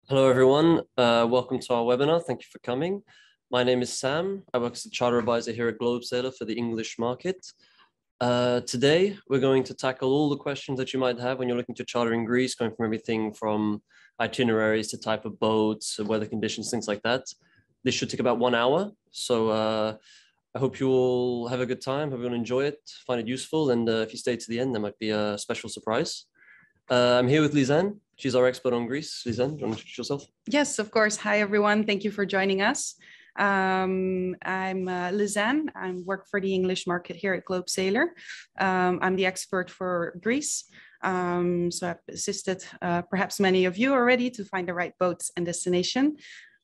Hello, everyone. Welcome to our webinar. Thank you for coming. My name is Sam. I work as a charter advisor here at Globesailor for the English market. Today, we're going to tackle all the questions that you might have when you're looking to charter in Greece, going from everything from itineraries to type of boats, weather conditions, things like that. This should take about 1 hour. So I hope you all have a good time. Hope you will enjoy it, find it useful. And if you stay to the end, there might be a special surprise. I'm here with Lizanne. She's our expert on Greece. Lizanne, do you want to introduce yourself? Yes, of course. Hi, everyone. Thank you for joining us. I'm Lizanne. I work for the English market here at Globesailor. I'm the expert for Greece. So I've assisted perhaps many of you already to find the right boats and destination.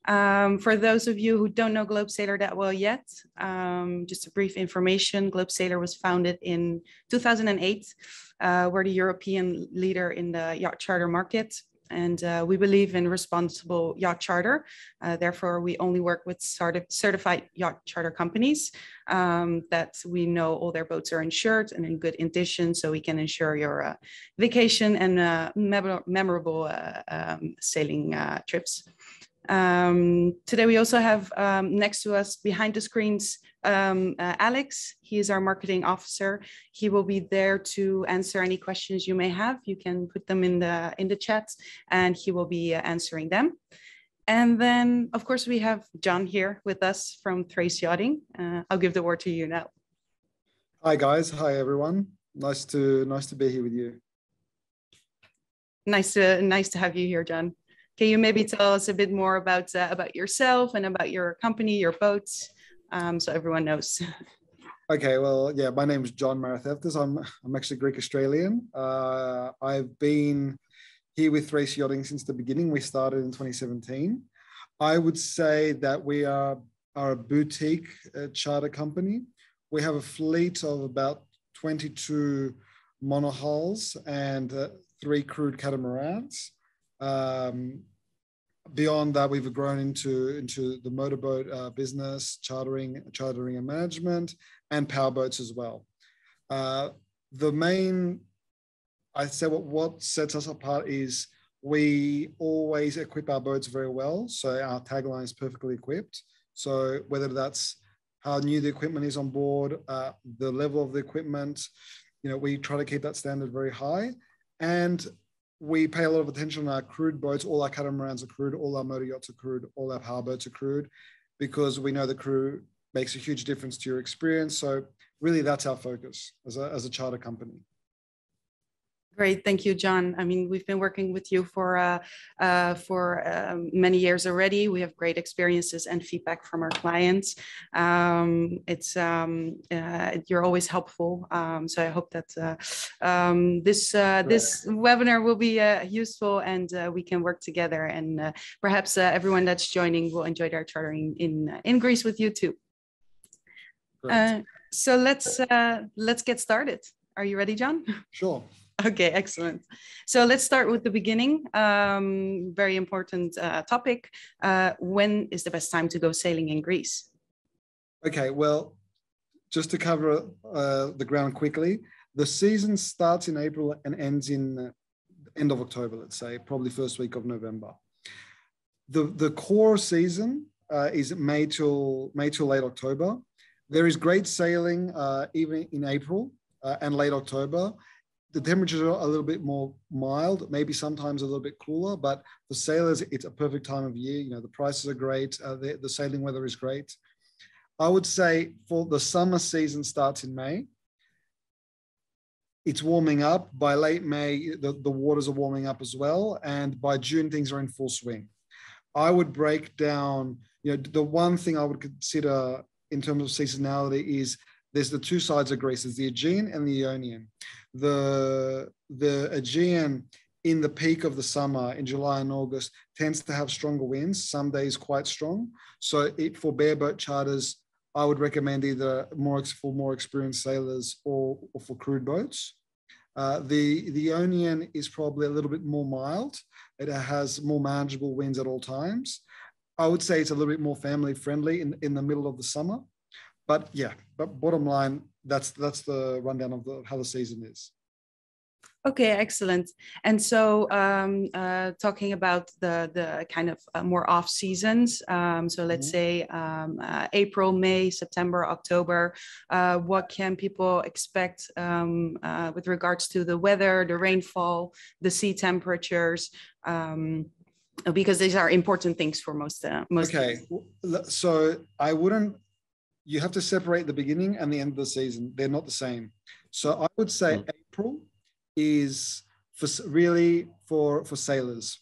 For those of you who don't know Globesailor that well yet, just a brief information. Globesailor was founded in 2008. We're the European leader in the yacht charter market, and we believe in responsible yacht charter. Therefore, we only work with certified yacht charter companies that we know all their boats are insured and in good condition, so we can ensure your vacation and memorable sailing trips. Today we also have next to us behind the screens Alex. He is our marketing officer. He will be there to answer any questions you may have. You can put them in the chat and he will be answering them. And then of course we have John here with us from Thrace Yachting. I'll give the word to you now. Hi guys, hi everyone. Nice to be here with you. Nice to have you here, John. Can you maybe tell us a bit more about yourself and about your company, your boats, so everyone knows? Okay, well, yeah, my name is John Maratheftis. I'm actually Greek Australian. I've been here with Thrace Yachting since the beginning. We started in 2017. I would say that we are a boutique charter company. We have a fleet of about 22 monohulls and 3 crewed catamarans. Beyond that, we've grown into the motorboat business, chartering and management, and powerboats as well. I'd say what sets us apart is we always equip our boats very well. So our tagline is perfectly equipped. So whether that's how new the equipment is on board, the level of the equipment, we try to keep that standard very high. And we pay a lot of attention on our crewed boats. All our catamarans are crewed, all our motor yachts are crewed, all our powerboats are crewed, because we know the crew makes a huge difference to your experience. So really that's our focus as a charter company. Great, thank you, John. I mean, we've been working with you for many years already. We have great experiences and feedback from our clients. You're always helpful. So I hope that this webinar will be useful and we can work together. And perhaps everyone that's joining will enjoy their chartering in Greece with you too. So let's get started. Are you ready, John? Sure. Okay, excellent. So let's start with the beginning. Very important topic. When is the best time to go sailing in Greece? Okay, well, just to cover the ground quickly, the season starts in April and ends in the end of October, let's say, probably first week of November. The core season is May till late October. There is great sailing even in April and late October. The temperatures are a little bit more mild, maybe sometimes a little bit cooler, but for sailors, it's a perfect time of year. The prices are great. The sailing weather is great. I would say for the summer season starts in May. It's warming up. By late May, the waters are warming up as well. And by June, things are in full swing. I would break down, the one thing I would consider in terms of seasonality is there's the two sides of Greece. There's the Aegean and the Ionian. The Aegean in the peak of the summer in July and August tends to have stronger winds, some days quite strong. So for bareboat charters, I would recommend either for more experienced sailors or for crewed boats. The Ionian is probably a little bit more mild. It has more manageable winds at all times. I would say it's a little bit more family friendly in the middle of the summer. But bottom line, that's the rundown of how the season is. Okay, excellent. And so talking about the kind of more off seasons, so let's say April, May, September, October, what can people expect with regards to the weather, the rainfall, the sea temperatures? Because these are important things for most. Okay, so I wouldn't. You have to separate the beginning and the end of the season. They're not the same. So I would say April is for sailors,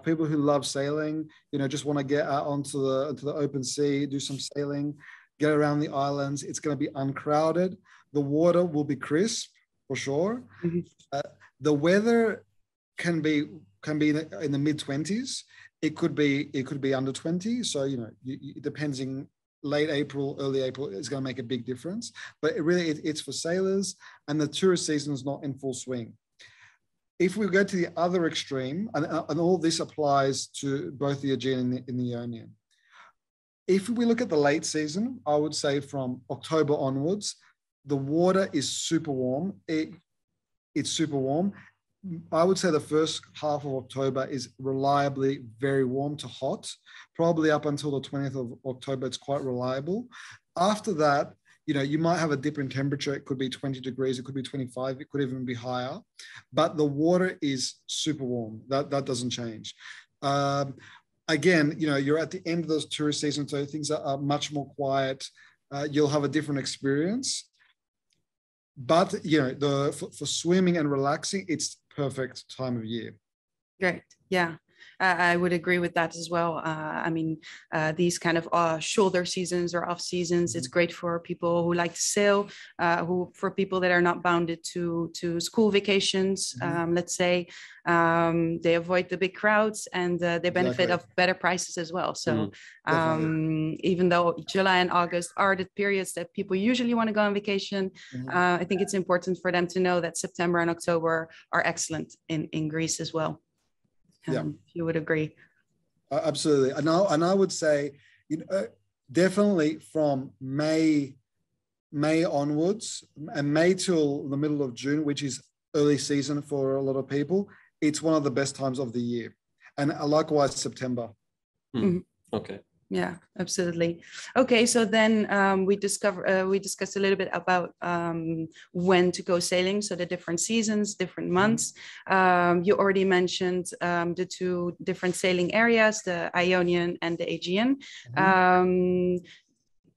people who love sailing. Just want to get out onto the open sea, do some sailing, get around the islands. It's going to be uncrowded. The water will be crisp for sure. The weather can be in the mid-20s. It could be under 20. So it depends. Late April, early April is going to make a big difference. But it's for sailors, and the tourist season is not in full swing. If we go to the other extreme, and all this applies to both the Aegean and the Ionian. If we look at the late season, I would say from October onwards, the water is super warm. It's super warm. I would say the first half of October is reliably very warm to hot. Probably up until the 20th of October, it's quite reliable. After that, you might have a dip in temperature. It could be 20 degrees, it could be 25, it could even be higher. But the water is super warm. That doesn't change. Again, you're at the end of those tourist seasons, so things are much more quiet. You'll have a different experience. But for swimming and relaxing, it's perfect time of year. Great. Yeah. I would agree with that as well. I mean, these kind of shoulder seasons or off seasons, it's great for people who like to sail, for people that are not bounded to school vacations, let's say. They avoid the big crowds, and they benefit of better prices as well. So even though July and August are the periods that people usually want to go on vacation, I think it's important for them to know that September and October are excellent in Greece as well. You would agree. Absolutely. And I would say, definitely from May onwards, and May till the middle of June, which is early season for a lot of people, it's one of the best times of the year. And likewise, September. Okay. Yeah, absolutely. Okay, so then we discussed a little bit about when to go sailing, so the different seasons, different months. You already mentioned the two different sailing areas, the Ionian and the Aegean.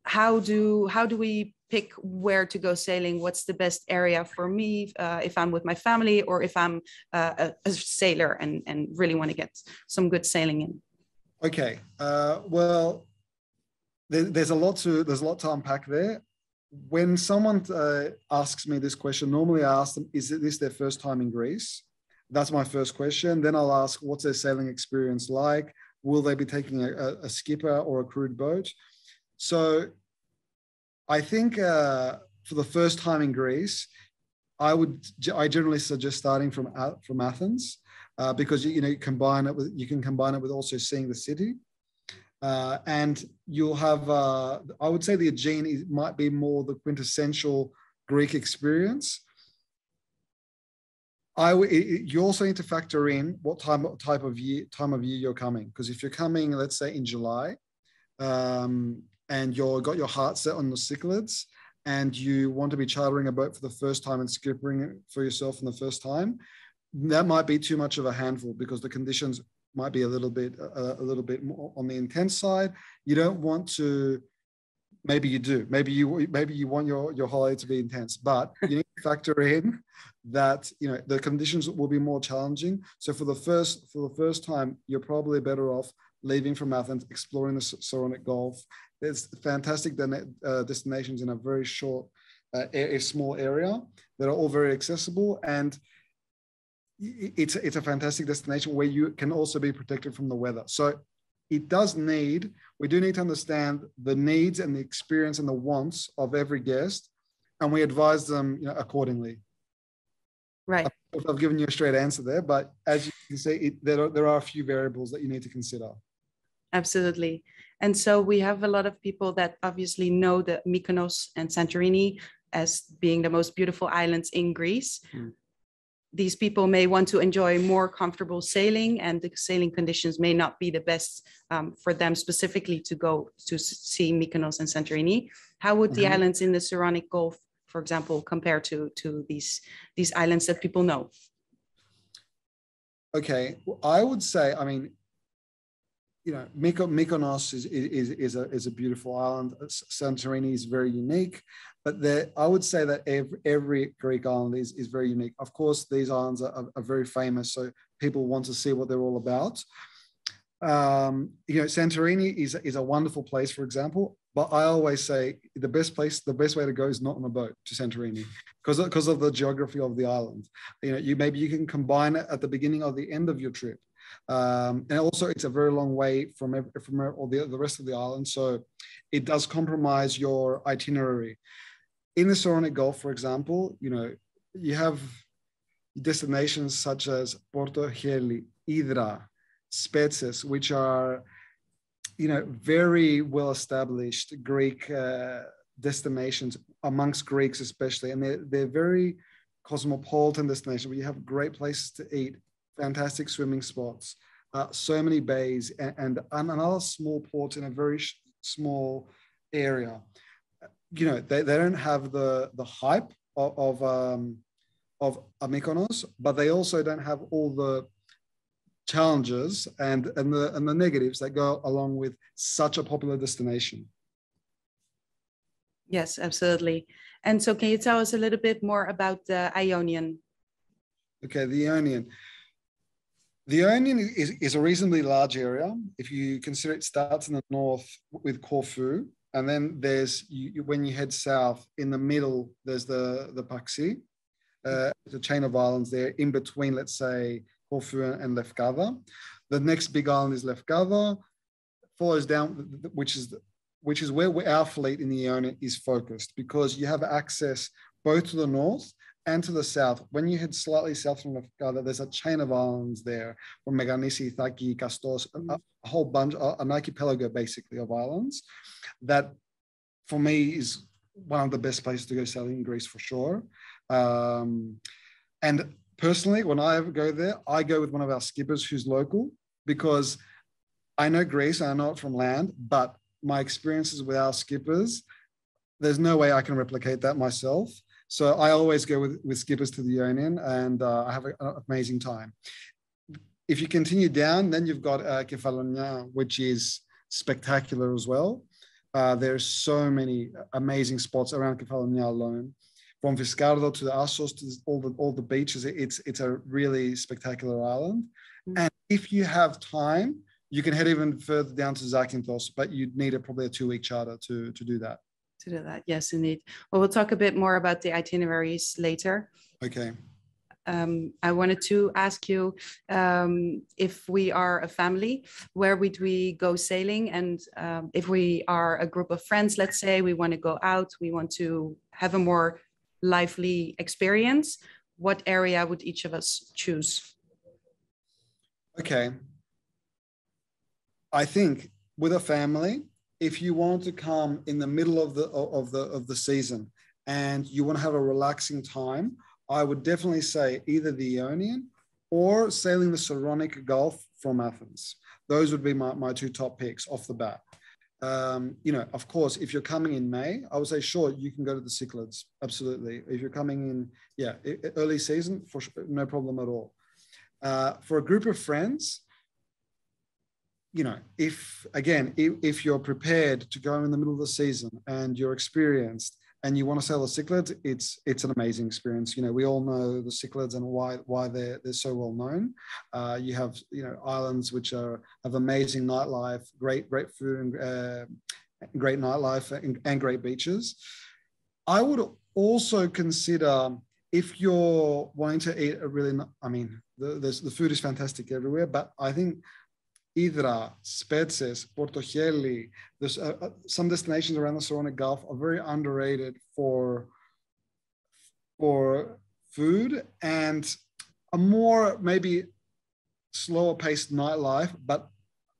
How do we pick where to go sailing? What's the best area for me if I'm with my family, or if I'm a sailor and really want to get some good sailing in? Okay. Well, there's a lot to unpack there. When someone asks me this question, normally I ask them, is this their first time in Greece? That's my first question. Then I'll ask, what's their sailing experience like? Will they be taking a skipper or a crewed boat? So I think for the first time in Greece, I generally suggest starting from Athens. Because you can combine it with also seeing the city, and you'll have. I would say the Aegean might be more the quintessential Greek experience. You also need to factor in what time of year you're coming, because if you're coming, let's say in July, and you've got your heart set on the Cyclades, and you want to be chartering a boat for the first time and skippering it for yourself for the first time, that might be too much of a handful, because the conditions might be a little bit more on the intense side. You don't want to. Maybe you do. Maybe you want your holiday to be intense, but you need to factor in that the conditions will be more challenging. So for the first time, you're probably better off leaving from Athens, exploring the Saronic Gulf. There's fantastic destinations in a very short, a small area that are all very accessible, and it's a fantastic destination where you can also be protected from the weather. So we do need to understand the needs and the experience and the wants of every guest, and we advise them accordingly. Right. I've given you a straight answer there, but as you can see, there are a few variables that you need to consider. Absolutely. And so we have a lot of people that obviously know the Mykonos and Santorini as being the most beautiful islands in Greece. these people may want to enjoy more comfortable sailing, and the sailing conditions may not be the best for them specifically to go to see Mykonos and Santorini. How would the islands in the Saronic Gulf, for example, compare to these islands that people know? Okay, well, I would say, I mean, you know, Mykonos is a beautiful island. Santorini is very unique, but I would say that every Greek island is very unique. Of course, these islands are very famous, so people want to see what they're all about. You know, Santorini is a wonderful place, for example, but I always say the best way to go is not on a boat to Santorini because of the geography of the island. You know, maybe you can combine it at the beginning or the end of your trip. And also it's a very long way from all the rest of the island, so it does compromise your itinerary. In the Saronic Gulf, for example, you know, you have destinations such as Porto Heli, Hydra, Spetses, which are, you know, very well established Greek destinations amongst Greeks especially, and they're very cosmopolitan destinations where you have great places to eat, fantastic swimming spots, so many bays, and another small port in a very small area. You know, they don't have the hype of Mykonos, but they also don't have all the challenges and the negatives that go along with such a popular destination. Yes, absolutely. And so can you tell us a little bit more about the Ionian? Okay, the Ionian. The Ionian is a reasonably large area. If you consider it starts in the north with Corfu, and then there's, when you head south, in the middle, there's the Paxi, the chain of islands there, in between, let's say, Corfu and Lefkada. The next big island is Lefkada, follows down, which is where our fleet in the Ionian is focused, because you have access both to the north and to the south. When you head slightly south from Lefkada, there's a chain of islands there, from Meganisi, Thaki, Kastos, a whole bunch, an archipelago basically of islands, that for me is one of the best places to go sailing in Greece for sure. And personally, when I go there, I go with one of our skippers who's local, because I know Greece, I know it from land, but my experiences with our skippers, there's no way I can replicate that myself. So I always go with skippers to the Ionian, and I have an amazing time. If you continue down, then you've got Kefalonia, which is spectacular as well. There's so many amazing spots around Kefalonia alone. From Viscardo to the Assos to all the beaches, it's a really spectacular island. And if you have time, you can head even further down to Zakynthos, but you'd need probably a 2-week charter to do that. To do that, yes, indeed. Well, we'll talk a bit more about the itineraries later. Okay. I wanted to ask you, if we are a family, where would we go sailing? And if we are a group of friends, let's say we want to go out, we want to have a more lively experience, what area would each of us choose? Okay. I think with a family, if you want to come in the middle of the season and you want to have a relaxing time, I would definitely say either the Ionian or sailing the Saronic Gulf from Athens. Those would be my 2 top picks off the bat. You know, of course, if you're coming in May, I would say, sure, you can go to the Cyclades. Absolutely. If you're coming in, early season, for sure, no problem at all. For a group of friends, you know, if you're prepared to go in the middle of the season and you're experienced and you want to sail the Cyclades, it's an amazing experience. You know, we all know the Cyclades and why they're so well known. You have, you know, islands which have amazing nightlife, great food, and great nightlife, and great beaches. I would also consider, if you're wanting to eat the food is fantastic everywhere, but I think Hydra, Spetses, Porto Heli, there's some destinations around the Saronic Gulf are very underrated for food and a more maybe slower paced nightlife, but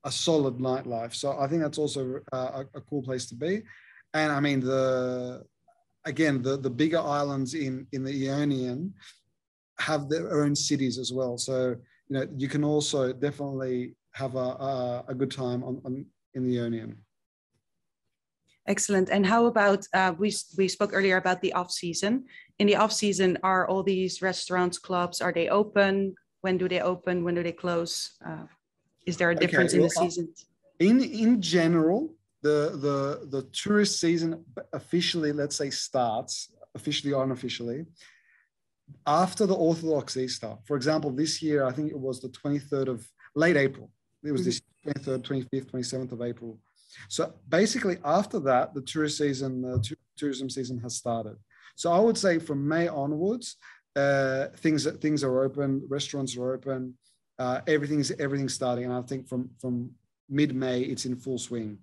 a solid nightlife. So I think that's also a cool place to be. And I mean, the bigger islands in the Ionian have their own cities as well. So, you can also definitely have a good time in the Ionian. Excellent. And how about, we spoke earlier about the off season. In the off season, are all these restaurants, clubs, are they open? When do they open? When do they close? Is there a difference in the seasons? In general, the tourist season officially, let's say, starts, officially or unofficially, after the Orthodox Easter. For example, this year, I think it was the 23rd of late April. It was this 23rd, 25th, 27th of April. So basically after that, the tourism season has started. So I would say from May onwards, things are open, restaurants are open, everything's starting. And I think from mid-May, it's in full swing.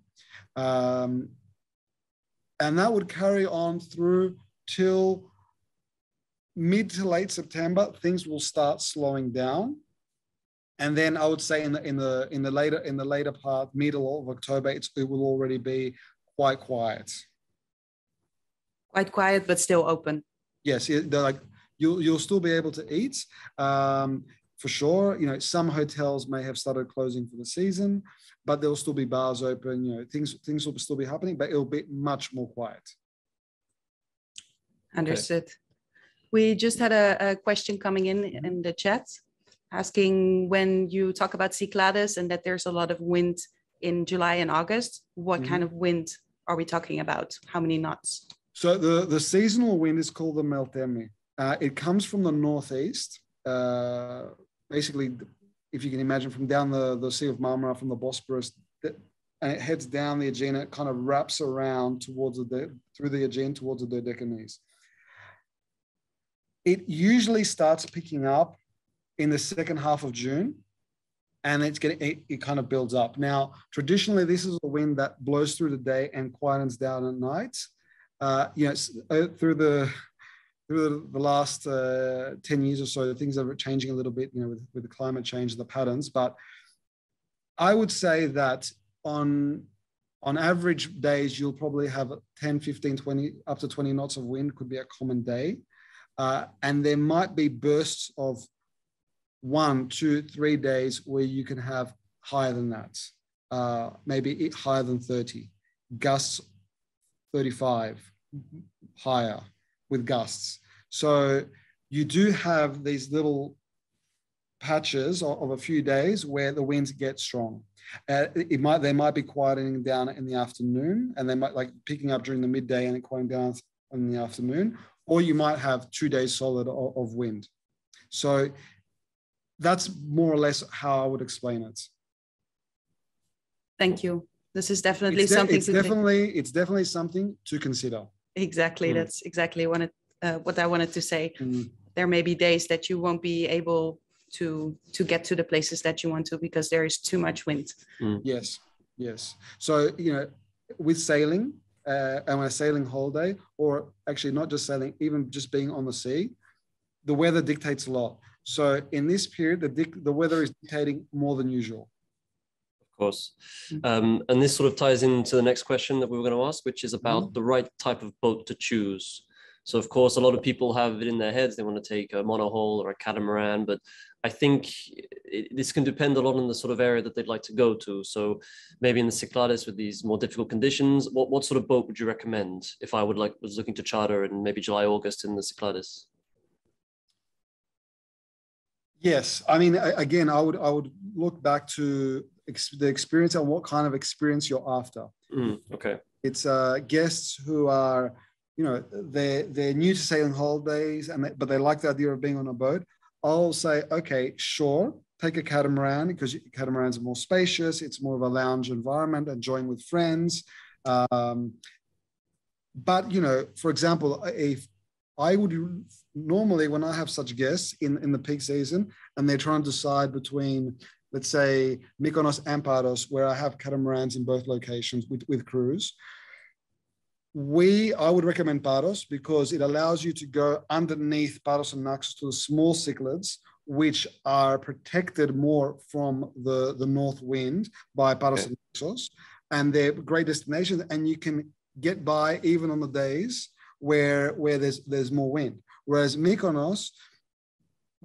And that would carry on through till mid to late September. Things will start slowing down. And then I would say in the later part, middle of October, it will already be quite quiet. Quite quiet, but still open. Yes, you'll still be able to eat, for sure. Some hotels may have started closing for the season, but there will still be bars open. Things will still be happening, but it'll be much more quiet. Understood. Okay. We just had a question coming in the chat, asking, when you talk about Cyclades and that there's a lot of wind in July and August, what kind of wind are we talking about? How many knots? So the seasonal wind is called the Meltemi. It comes from the northeast. Basically, if you can imagine, from down the Sea of Marmara, from the Bosporus, and it heads down the Aegean, it kind of wraps around through the Aegean towards the Dodecanese. It usually starts picking up in the second half of June, and it kind of builds up. Now, traditionally, this is a wind that blows through the day and quietens down at night. Through the last 10 years or so, things are changing a little bit, with the climate change and the patterns. But I would say that on average days, you'll probably have 10, 15, 20, up to 20 knots of wind could be a common day. And there might be bursts of 1, 2, 3 days where you can have higher than that, maybe higher than 30, gusts 35, higher with gusts. So you do have these little patches of a few days where the winds get strong. They might be quietening down in the afternoon, and they might picking up during the midday and quieting down in the afternoon, or you might have 2 days solid of wind. So that's more or less how I would explain it. Thank you. This is definitely something. It's definitely something to consider. Exactly. That's exactly what I wanted to say. There may be days that you won't be able to get to the places that you want to because there is too much wind. Yes. So, with sailing, and a sailing holiday, or actually not just sailing, even just being on the sea, the weather dictates a lot. So in this period, the weather is dictating more than usual. Of course. And this sort of ties into the next question that we were going to ask, which is about the right type of boat to choose. So of course, a lot of people have it in their heads, they want to take a monohull or a catamaran, but I think this can depend a lot on the sort of area that they'd like to go to. So maybe in the Cyclades with these more difficult conditions, what sort of boat would you recommend if I was looking to charter in maybe July, August in the Cyclades? Yes, I mean, again, I would look back to the experience and what kind of experience you're after. Okay. It's guests who are, they're new to sailing holidays, but they like the idea of being on a boat. I'll say, okay, sure, take a catamaran, because catamarans are more spacious. It's more of a lounge environment, enjoying with friends. But, for example, if I would normally, when I have such guests in the peak season, and they're trying to decide between, let's say, Mykonos and Paros, where I have catamarans in both locations with crews, I would recommend Paros because it allows you to go underneath Paros and Naxos to the small Cyclades, which are protected more from the north wind by Paros and Naxos, and they're great destinations, and you can get by even on the days where there's more wind. Whereas Mykonos,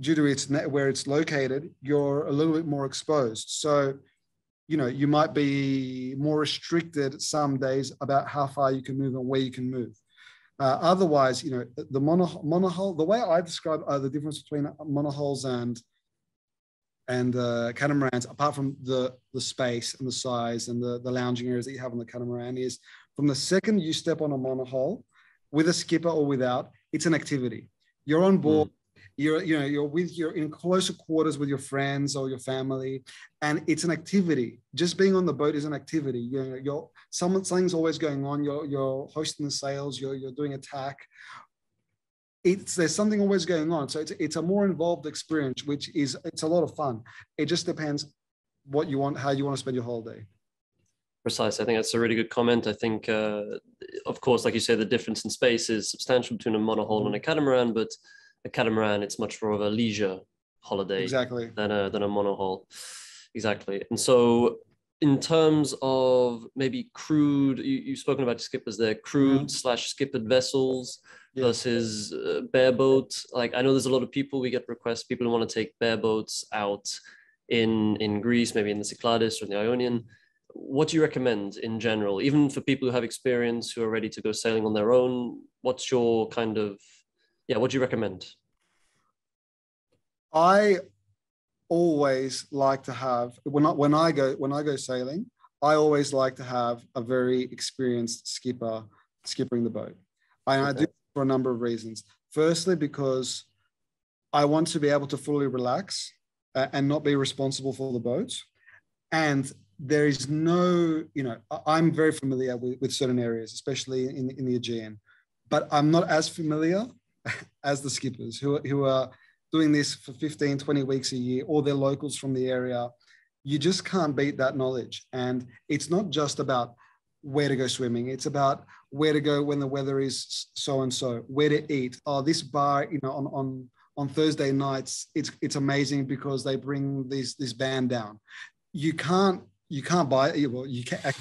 due to where it's located, you're a little bit more exposed. So, you might be more restricted some days about how far you can move and where you can move. Otherwise, the monohull, the way I describe the difference between monohulls and catamarans, apart from the space and the size and the lounging areas that you have on the catamaran, is from the second you step on a monohull, with a skipper or without, it's an activity. You're on board. You're in closer quarters with your friends or your family, and it's an activity. Just being on the boat is an activity. Something's always going on. You're hosting the sails. You're doing attack. There's something always going on. So it's a more involved experience, it's a lot of fun. It just depends what you want, how you want to spend your holiday. Precisely. I think that's a really good comment. I think, of course, like you say, the difference in space is substantial between a monohull and a catamaran, but a catamaran, it's much more of a leisure holiday than a monohull. Exactly. And so in terms of maybe crewed, you've spoken about skippers there, crewed / skippered vessels versus bareboat. Like, I know there's a lot of people, we get requests, people who want to take bareboats out in Greece, maybe in the Cyclades or in the Ionian. What do you recommend in general, even for people who have experience, who are ready to go sailing on their own? What's your what do you recommend? I always like to have, when I go sailing, I always like to have a very experienced skipper skippering the boat. And I do for a number of reasons. Firstly, because I want to be able to fully relax and not be responsible for the boat. And there is no, I'm very familiar with certain areas, especially in the Aegean, but I'm not as familiar as the skippers who are doing this for 15, 20 weeks a year, or they're locals from the area. You just can't beat that knowledge. And it's not just about where to go swimming. It's about where to go when the weather is so-and-so, where to eat. Oh, this bar, on Thursday nights, it's amazing because they bring this band down. You can't buy it. Well, you can.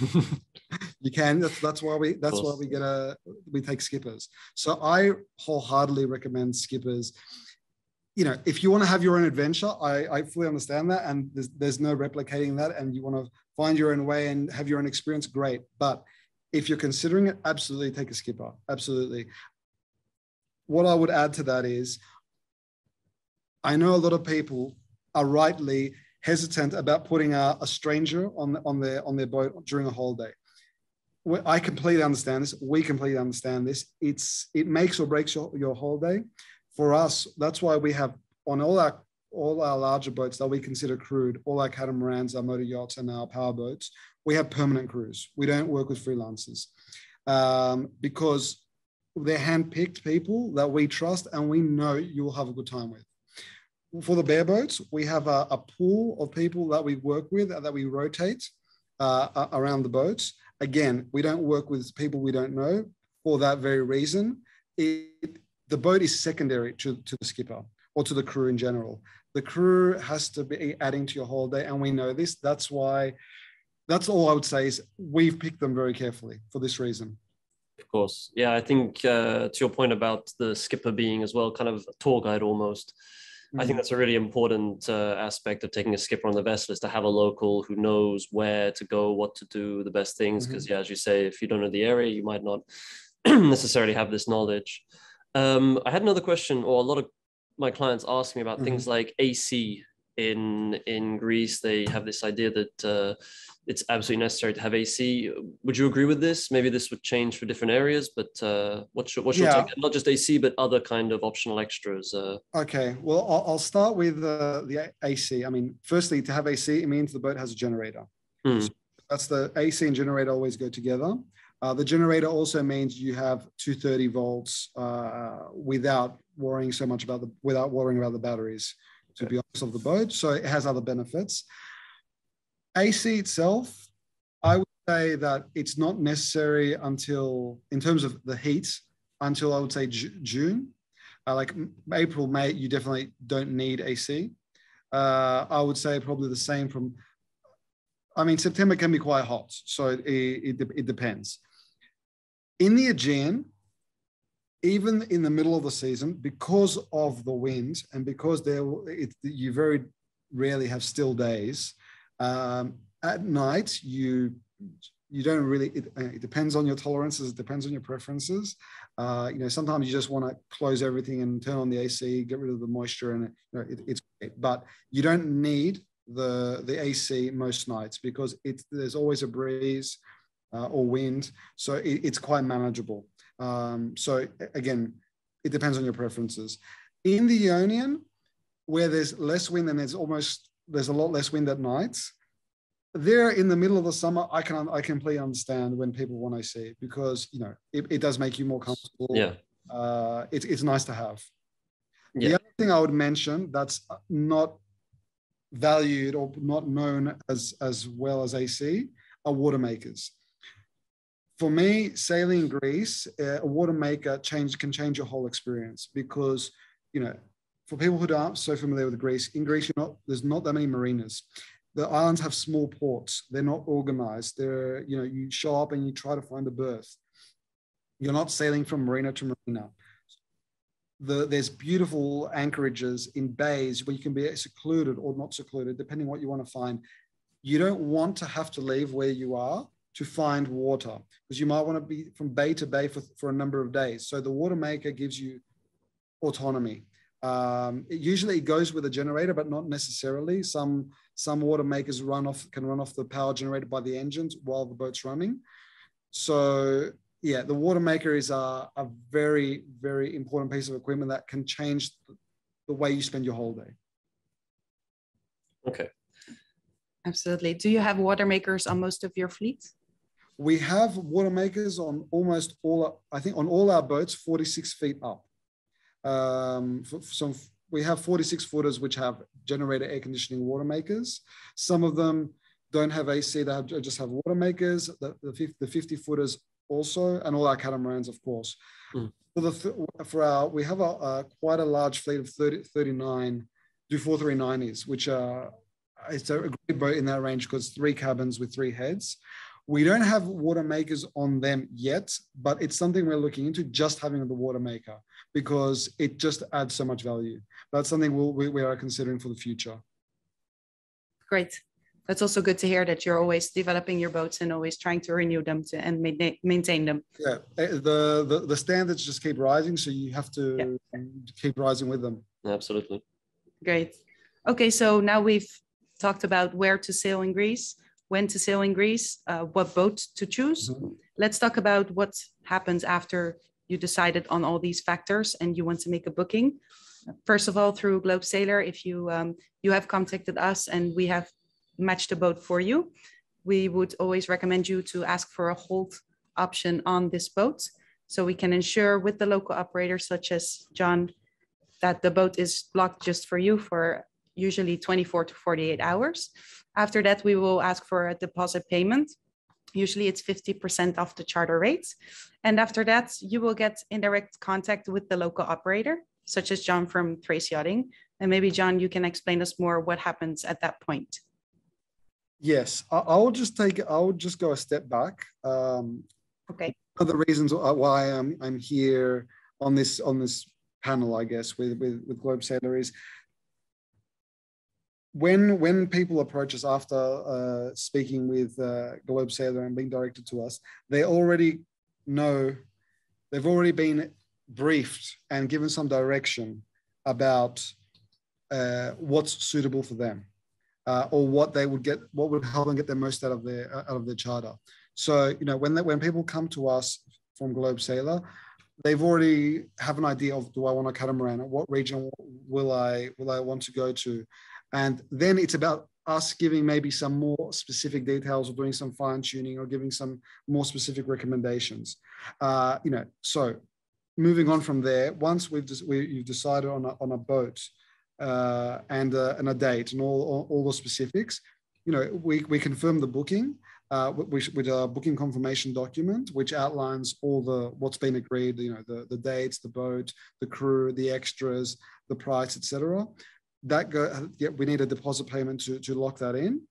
You can. That's why we take skippers. So I wholeheartedly recommend skippers. If you want to have your own adventure, I fully understand that, and there's no replicating that, and you want to find your own way and have your own experience, great. But if you're considering it, absolutely take a skipper. Absolutely. What I would add to that is, I know a lot of people are rightly hesitant about putting a stranger on their boat during a holiday. I completely understand this. We completely understand this. It makes or breaks your holiday. For us, that's why we have on all our larger boats that we consider crewed, all our catamarans, our motor yachts, and our power boats, we have permanent crews. We don't work with freelancers because they're hand-picked people that we trust and we know you will have a good time with. For the bareboats, we have a pool of people that we work with, that we rotate around the boats. Again, we don't work with people we don't know for that very reason. The boat is secondary to the skipper or to the crew in general. The crew has to be adding to your holiday, and we know this. That's why, that's all I would say is we've picked them very carefully for this reason. Of course. Yeah, I think to your point about the skipper being as well kind of a tour guide almost, I think that's a really important aspect of taking a skipper on the vessel, is to have a local who knows where to go, what to do, the best things. Because as you say, if you don't know the area, you might not necessarily have this knowledge. I had another question, or a lot of my clients ask me about things like AC in Greece. They have this idea that it's absolutely necessary to have AC. Would you agree with this? Maybe this would change for different areas, but what's your take? Not just AC, but other kind of optional extras. Okay, well, I'll start with the AC. I mean, firstly, to have AC, it means the boat has a generator. So that's the AC and generator always go together. The generator also means you have 230 volts without worrying about the batteries, to be honest, of the boat. So it has other benefits. AC itself, I would say that it's not necessary until, in terms of the heat, until I would say June. Like April, May, you definitely don't need AC. I would say probably the same from, September can be quite hot, so it depends. In the Aegean, even in the middle of the season, because of the wind and because you very rarely have still days, at night you don't really, it depends on your tolerances, it depends on your preferences. Sometimes you just want to close everything and turn on the AC, get rid of the moisture, and it's great. But you don't need the AC most nights because there's always a breeze or wind, so it's quite manageable. So again, it depends on your preferences. In the Ionian, where there's less wind and there's a lot less wind at nights, there in the middle of the summer, I completely understand when people want AC because it does make you more comfortable. Yeah, it's nice to have. Yeah. The other thing I would mention that's not valued or not known as well as AC are water makers. For me, sailing in Greece, a water maker can change your whole experience because, for people who aren't so familiar with Greece, in Greece, there's not that many marinas. The islands have small ports. They're not organized. You show up and you try to find a berth. You're not sailing from marina to marina. There's beautiful anchorages in bays where you can be secluded or not secluded, depending what you want to find. You don't want to have to leave where you are to find water because you might want to be from bay to bay for a number of days. So the water maker gives you autonomy. It usually goes with a generator, but not necessarily. Some water makers can run off the power generated by the engines while the boat's running. So yeah, the water maker is a very, very important piece of equipment that can change the way you spend your whole day. Okay. Absolutely. Do you have water makers on most of your fleet? We have water makers on almost all, I think on all our boats, 46 feet up. We have 46 footers which have generator air conditioning water makers. Some of them don't have AC, they just have water makers. The 50 footers also, and all our catamarans, of course. We have quite a large fleet of 39 Dufour 390s, which it's a great boat in that range because 3 cabins with 3 heads. We don't have water makers on them yet, but it's something we're looking into, just having the water maker, because it just adds so much value. That's something we are considering for the future. Great. That's also good to hear that you're always developing your boats and always trying to renew them and maintain them. Yeah, the standards just keep rising, so you have to keep rising with them. Absolutely. Great. Okay, so now we've talked about where to sail in Greece, when to sail in Greece, what boat to choose. Mm-hmm. Let's talk about what happens after you decided on all these factors and you want to make a booking. First of all, through Globe Sailor, if you have contacted us and we have matched a boat for you, we would always recommend you to ask for a hold option on this boat so we can ensure with the local operators such as John that the boat is blocked just for you for usually 24 to 48 hours. After that, we will ask for a deposit payment. Usually it's 50% off the charter rates. And after that, you will get in direct contact with the local operator, such as John from Thrace Yachting. And maybe, John, you can explain us more what happens at that point. Yes, I will just go a step back. Okay. One of the reasons why I'm here on this panel, I guess, with Globe Sailor is when people approach us after speaking with Globe Sailor and being directed to us, they already know, they've already been briefed and given some direction about what's suitable for them, or what would help them get the most out of their charter. So when people come to us from Globe Sailor, they've already have an idea of, do I want a catamaran? What region will I want to go to? And then it's about us giving maybe some more specific details or doing some fine tuning or giving some more specific recommendations. So moving on from there, once you've decided on a boat and a date and all the specifics, we confirm the booking with a booking confirmation document, which outlines all what's been agreed, the dates, the boat, the crew, the extras, the price, etc. We need a deposit payment to lock that in.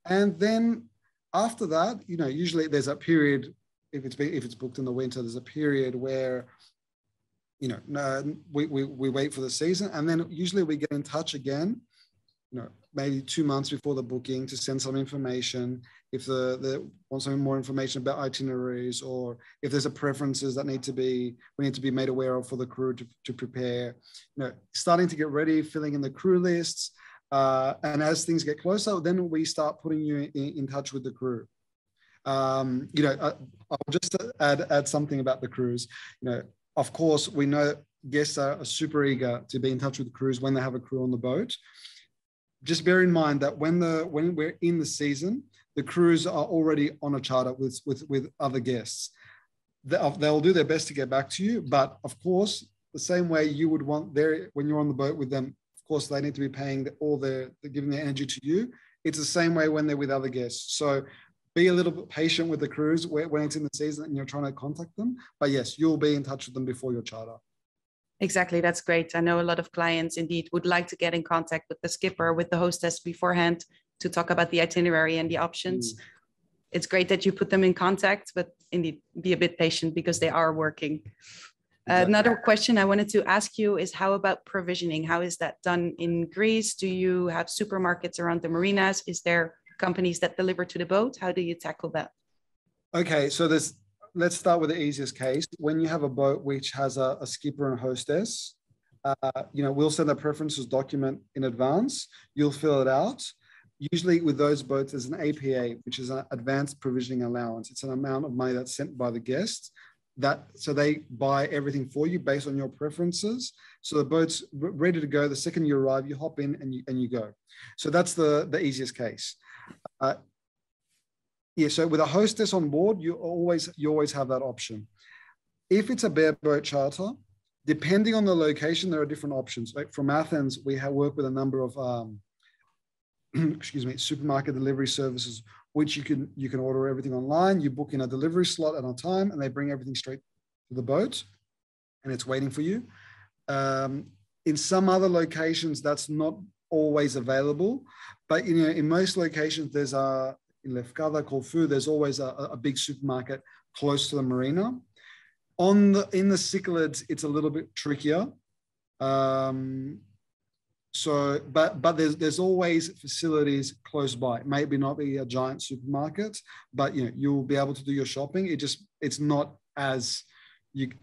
And then after that, usually there's a period, if it's booked in the winter, there's a period where we wait for the season, and then usually we get in touch again, maybe 2 months before the booking to send some information. If they want some more information about itineraries, or if there's a preferences that we need to be made aware of for the crew to prepare, starting to get ready, filling in the crew lists. And as things get closer, then we start putting you in touch with the crew. I'll just add something about the crews. Of course, we know guests are super eager to be in touch with crews when they have a crew on the boat. Just bear in mind that when we're in the season, the crews are already on a charter with other guests. They'll do their best to get back to you, but of course, the same way you would want when you're on the boat with them, of course, they need to be paying they're giving their energy to you. It's the same way when they're with other guests. So be a little bit patient with the crews when it's in the season and you're trying to contact them. But yes, you'll be in touch with them before your charter. Exactly. That's great. I know a lot of clients indeed would like to get in contact with the skipper, with the hostess beforehand to talk about the itinerary and the options. It's great that you put them in contact, but indeed be a bit patient because they are working. Exactly. Another question I wanted to ask you is, how about provisioning? How is that done in Greece? Do you have supermarkets around the marinas? Is there companies that deliver to the boat? How do you tackle that? Okay, so let's start with the easiest case. When you have a boat which has a skipper and hostess, we'll send a preferences document in advance. You'll fill it out. Usually with those boats, there's an APA, which is an advanced provisioning allowance. It's an amount of money that's sent by the guest. So they buy everything for you based on your preferences. So the boat's ready to go. The second you arrive, you hop in and you go. So that's the easiest case. So with a hostess on board, you always have that option. If it's a bareboat charter, depending on the location, there are different options. Like from Athens, we work with a number of supermarket delivery services, which you can order everything online. You book in a delivery slot at a time, and they bring everything straight to the boat, and it's waiting for you. In some other locations, that's not always available, but in most locations, there's in Lefkada, Corfu, there's always a big supermarket close to the marina. In the Cyclades, it's a little bit trickier. But there's always facilities close by. Maybe not be a giant supermarket, but you'll be able to do your shopping. It's not as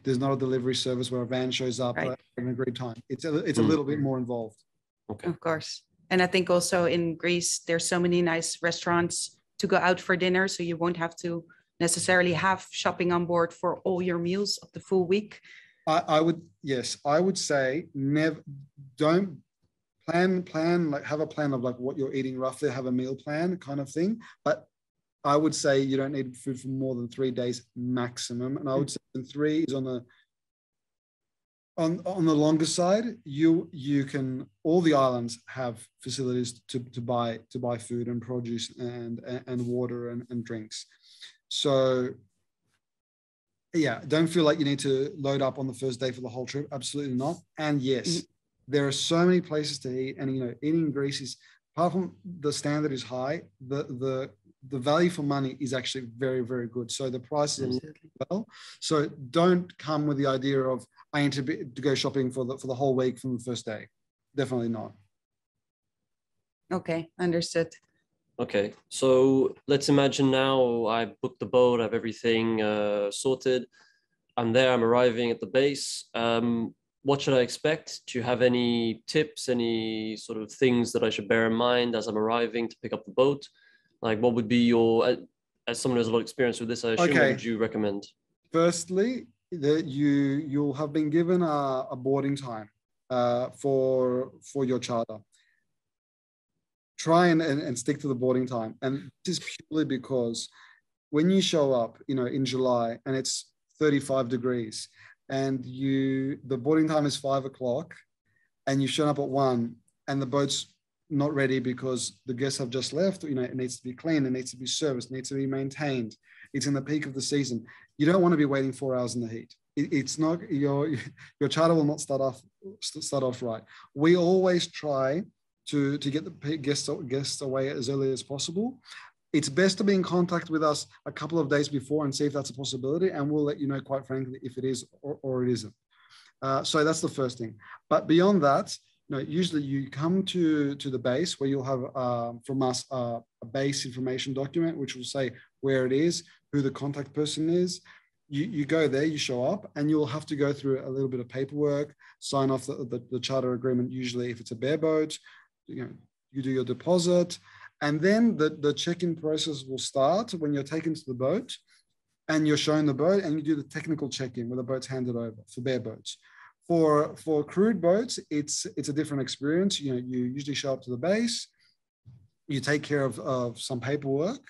there's not a delivery service where a van shows up at an agreed time. It's a little bit more involved. Okay. Of course. And I think also in Greece, there's so many nice restaurants to go out for dinner, so you won't have to necessarily have shopping on board for all your meals of the full week. I would say don't plan like have a plan of like what you're eating roughly, have a meal plan kind of thing. But I would say you don't need food for more than 3 days maximum. And I would say 3 is on the longer side. You can, all the islands have facilities to buy food and produce and water and drinks. So yeah, don't feel like you need to load up on the first day for the whole trip. Absolutely not. And yes, there are so many places to eat, and eating in Greece is, apart from the standard is high, the value for money is actually very, very good. So the prices are well. So don't come with the idea of I need to go shopping for the whole week from the first day. Definitely not. Okay, understood. Okay, so let's imagine now I booked the boat, I have everything sorted. I'm there, I'm arriving at the base. What should I expect? Do you have any tips, any sort of things that I should bear in mind as I'm arriving to pick up the boat? Like what would be your, as someone who has a lot of experience with this, I assume, what would you recommend? Firstly, that you'll have been given a boarding time for your charter. Try and stick to the boarding time. And this is purely because when you show up, in July and it's 35 degrees and the boarding time is 5 o'clock and you've shown up at 1 and the boat's not ready because the guests have just left, it needs to be cleaned, it needs to be serviced, it needs to be maintained. It's in the peak of the season. You don't want to be waiting 4 hours in the heat. It's not, your charter will not start off right. We always try to get the guests away as early as possible. It's best to be in contact with us a couple of days before and see if that's a possibility, and we'll let you know, quite frankly, if it is or it isn't. So that's the first thing. But beyond that, usually you come to the base where you'll have from us a base information document, which will say where it is, who the contact person is. You go there, you show up, and you'll have to go through a little bit of paperwork, sign off the charter agreement. Usually, if it's a bareboat, you do your deposit, and then the check-in process will start when you're taken to the boat, and you're shown the boat, and you do the technical check-in where the boat's handed over for bareboats. For crewed boats, it's a different experience. You usually show up to the base, you take care of some paperwork,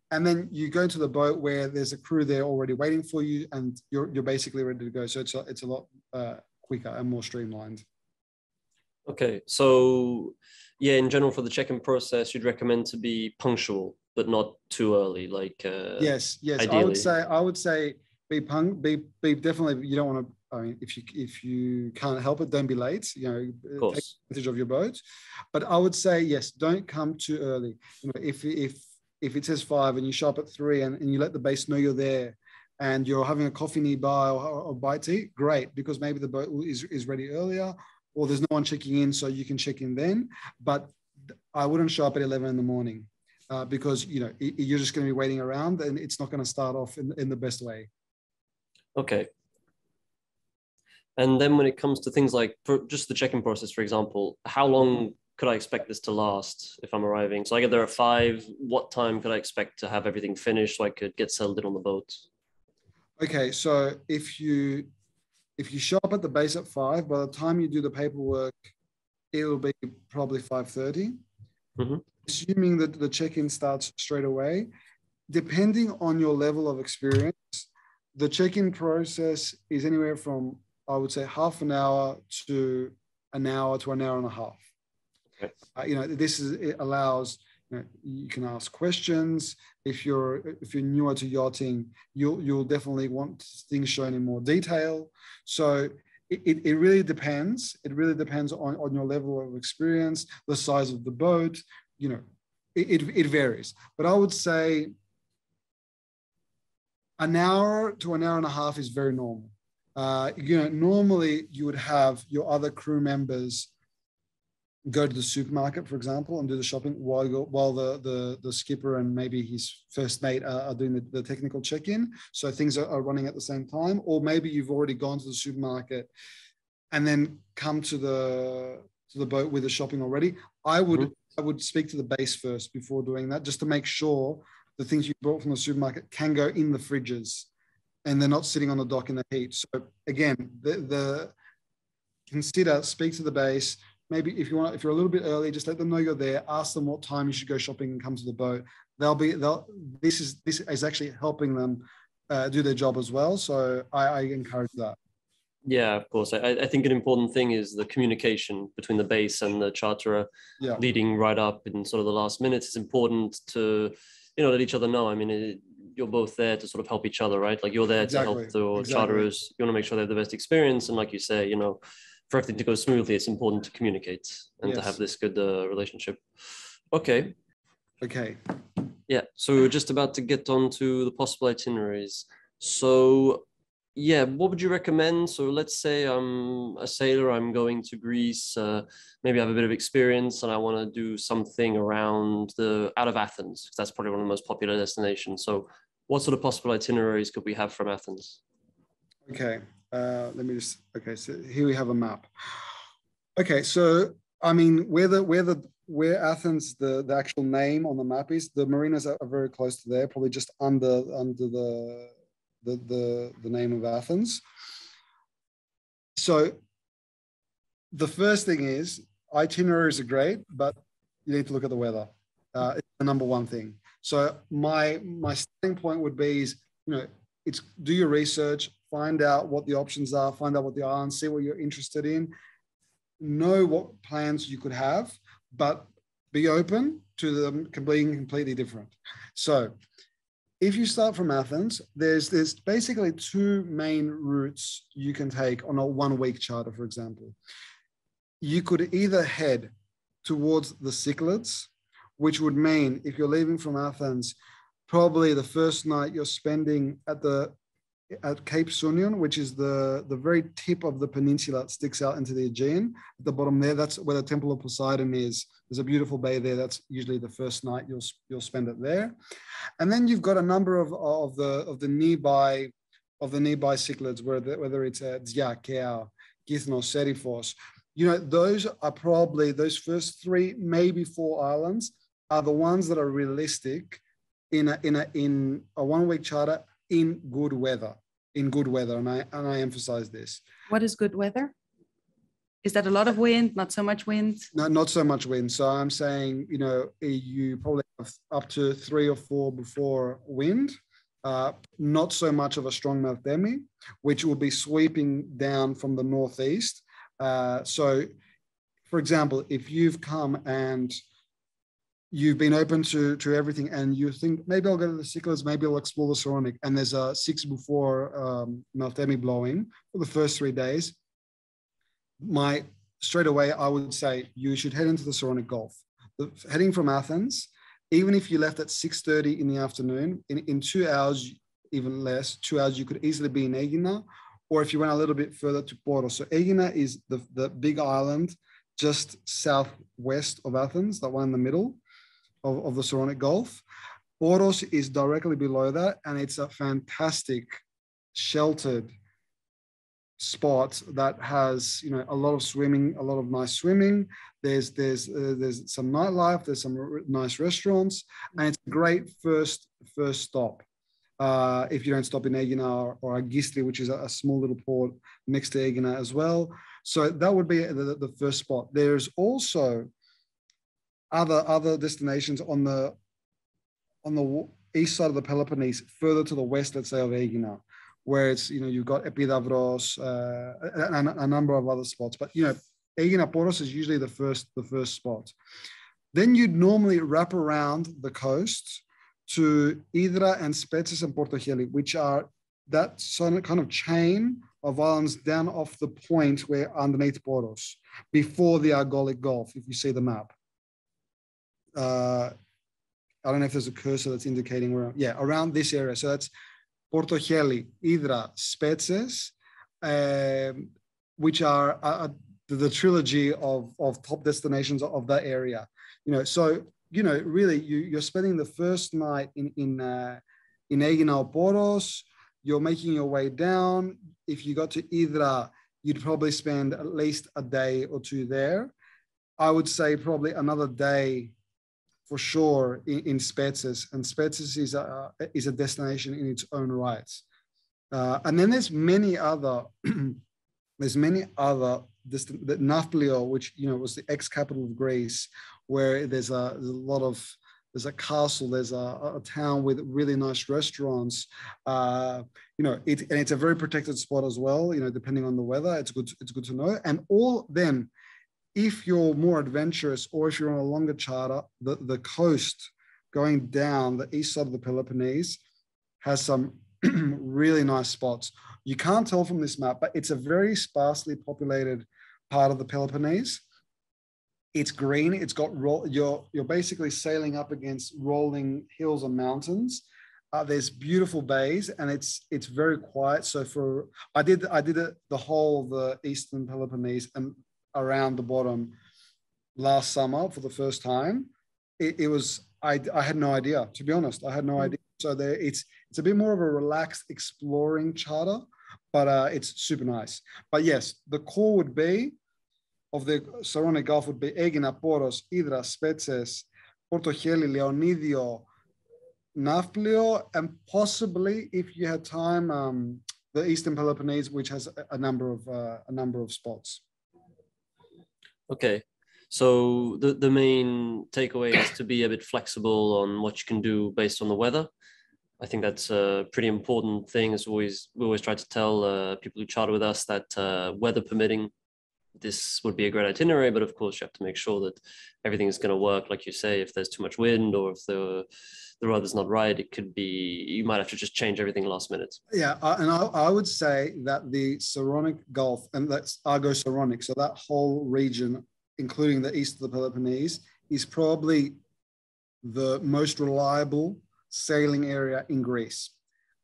and then you go to the boat where there's a crew there already waiting for you, and you're basically ready to go. So it's a lot quicker and more streamlined. Okay, so yeah, in general for the check-in process, you'd recommend to be punctual, but not too early. Like yes, ideally. I would say be definitely. You don't want to. I mean, if you can't help it, don't be late. Take advantage of your boat. But I would say yes, don't come too early. If it says 5 and you show up at 3 and you let the base know you're there and you're having a coffee nearby or bite to eat, great, because maybe the boat is ready earlier or there's no one checking in, so you can check in then. But I wouldn't show up at 11 in the morning because you're just going to be waiting around and it's not going to start off in the best way. Okay. And then when it comes to things like just the check-in process, for example, how long could I expect this to last if I'm arriving? So I get there at 5. What time could I expect to have everything finished so I could get settled in on the boat? Okay, so if you show up at the base at 5, by the time you do the paperwork, it'll be probably 5:30. Mm-hmm. Assuming that the check-in starts straight away, depending on your level of experience, the check-in process is anywhere from, I would say, half an hour to an hour to an hour and a half. Okay. It allows, you can ask questions. If you're newer to yachting, you'll definitely want things shown in more detail. So it really depends. It really depends on your level of experience, the size of the boat. It varies. But I would say an hour to an hour and a half is very normal. Normally you would have your other crew members go to the supermarket, for example, and do the shopping while the skipper and maybe his first mate are doing the technical check-in. So things are running at the same time. Or maybe you've already gone to the supermarket and then come to the boat with the shopping already. I would speak to the base first before doing that, just to make sure the things you brought from the supermarket can go in the fridges and they're not sitting on the dock in the heat. So again, speak to the base. Maybe if you're a little bit early, just let them know you're there. Ask them what time you should go shopping and come to the boat. This is actually helping them do their job as well. So I encourage that. Yeah, of course. I think an important thing is the communication between the base and the charterer, leading right up in sort of the last minutes. It's important to let each other know. I mean, you're both there to sort of help each other, right? Like you're there to help the charterers. You want to make sure they have the best experience, and like you say, for everything to go smoothly, it's important to communicate and to have this good relationship. Okay. Yeah. So we're just about to get on to the possible itineraries. So yeah, what would you recommend? So let's say I'm a sailor, I'm going to Greece, maybe I have a bit of experience and I want to do something out of Athens, because that's probably one of the most popular destinations. So what sort of possible itineraries could we have from Athens? Okay. So here we have a map. Okay, so I mean, where Athens, the actual name on the map is, the marinas are very close to there, probably just under the name of Athens. So the first thing is, itineraries are great, but you need to look at the weather. It's the number one thing. So my starting point would be it's do your research, find out what the options are, find out what the islands, see what you're interested in, know what plans you could have, but be open to them being completely different. So if you start from Athens, there's basically 2 main routes you can take on a 1-week charter, for example. You could either head towards the Cyclades, which would mean if you're leaving from Athens, probably the first night you're spending at the at Cape Sunion, which is the very tip of the peninsula that sticks out into the Aegean. At the bottom there, that's where the Temple of Poseidon is. There's a beautiful bay there. That's usually the first night you'll spend it there. And then you've got a number of the nearby cichlids, whether it's Dzia, Kea, Githnos, Serifos. Those are probably, those first 3, maybe 4 islands are the ones that are realistic in a 1 week charter in good weather. And I emphasize this. What is good weather? Is that a lot of wind, not so much wind? No, not so much wind. So I'm saying, you probably have up to 3 or 4 before wind. Not so much of a strong Meltemi, which will be sweeping down from the northeast. So, for example, if you've come and you've been open to everything and you think, maybe I'll go to the cichlids, maybe I'll explore the Saronic, and there's a 6 before Meltemi blowing for the first 3 days, straight away, I would say you should head into the Saronic Gulf. Heading from Athens, even if you left at 6:30 in the afternoon, in 2 hours, even less, 2 hours, you could easily be in Aegina, or if you went a little bit further to Poros. So Aegina is the big island just southwest of Athens, that one in the middle of the Saronic Gulf. Poros is directly below that, and it's a fantastic sheltered spot that has a lot of swimming, a lot of nice swimming. There's some nightlife, there's some nice restaurants, and it's a great first stop. If you don't stop in Aegina or Agistri, which is a small little port next to Aegina as well. So that would be the first spot. There's also other destinations on the east side of the Peloponnese, further to the west, let's say, of Aegina, where it's, you've got Epidavros, a number of other spots. But, Aegina Poros is usually the first spot. Then you'd normally wrap around the coast to Hydra and Spetses and Portocheli, which are that kind of chain of islands down off the point where underneath Poros, before the Argolic Gulf, if you see the map. I don't know if there's a cursor that's indicating where, around this area. So that's Portocheli, Hydra, Spetses, which are the trilogy of top destinations of that area. So really, you're spending the first night in Aegina or Poros. You're making your way down. If you got to Hydra, you'd probably spend at least a day or 2 there. I would say probably another day for sure in Spetses, and Spetses is a destination in its own right. And then there's many other Nafplio, which was the ex-capital of Greece, where there's a castle, there's a town with really nice restaurants. And it's a very protected spot as well. Depending on the weather, it's good to know. And then, if you're more adventurous or if you're on a longer charter, the coast going down the east side of the Peloponnese has some really nice spots. You can't tell from this map, but it's a very sparsely populated part of the Peloponnese. It's green. It's got you're basically sailing up against rolling hills and mountains. There's beautiful bays, and it's very quiet. So I did it the whole of the eastern Peloponnese and around the bottom last summer for the first time. I had no idea, to be honest. I had no idea. So it's a bit more of a relaxed exploring charter, but it's super nice. But yes, the core would be of the Saronic Gulf would be Aegina, Poros, Hydra, Spetses, Portocheli, Leonidio, Nafplio, and possibly, if you had time, the Eastern Peloponnese, which has a number of spots. Okay, so the main takeaway is to be a bit flexible on what you can do based on the weather. I think that's a pretty important thing. As we always try to tell people who charter with us that weather permitting, this would be a great itinerary, but of course you have to make sure that everything is going to work. Like you say, if there's too much wind or if the weather's not right, you might have to just change everything last minute. Yeah, and I would say that the Saronic Gulf, and that's Argo-Saronic, so that whole region, including the east of the Peloponnese, is probably the most reliable sailing area in Greece,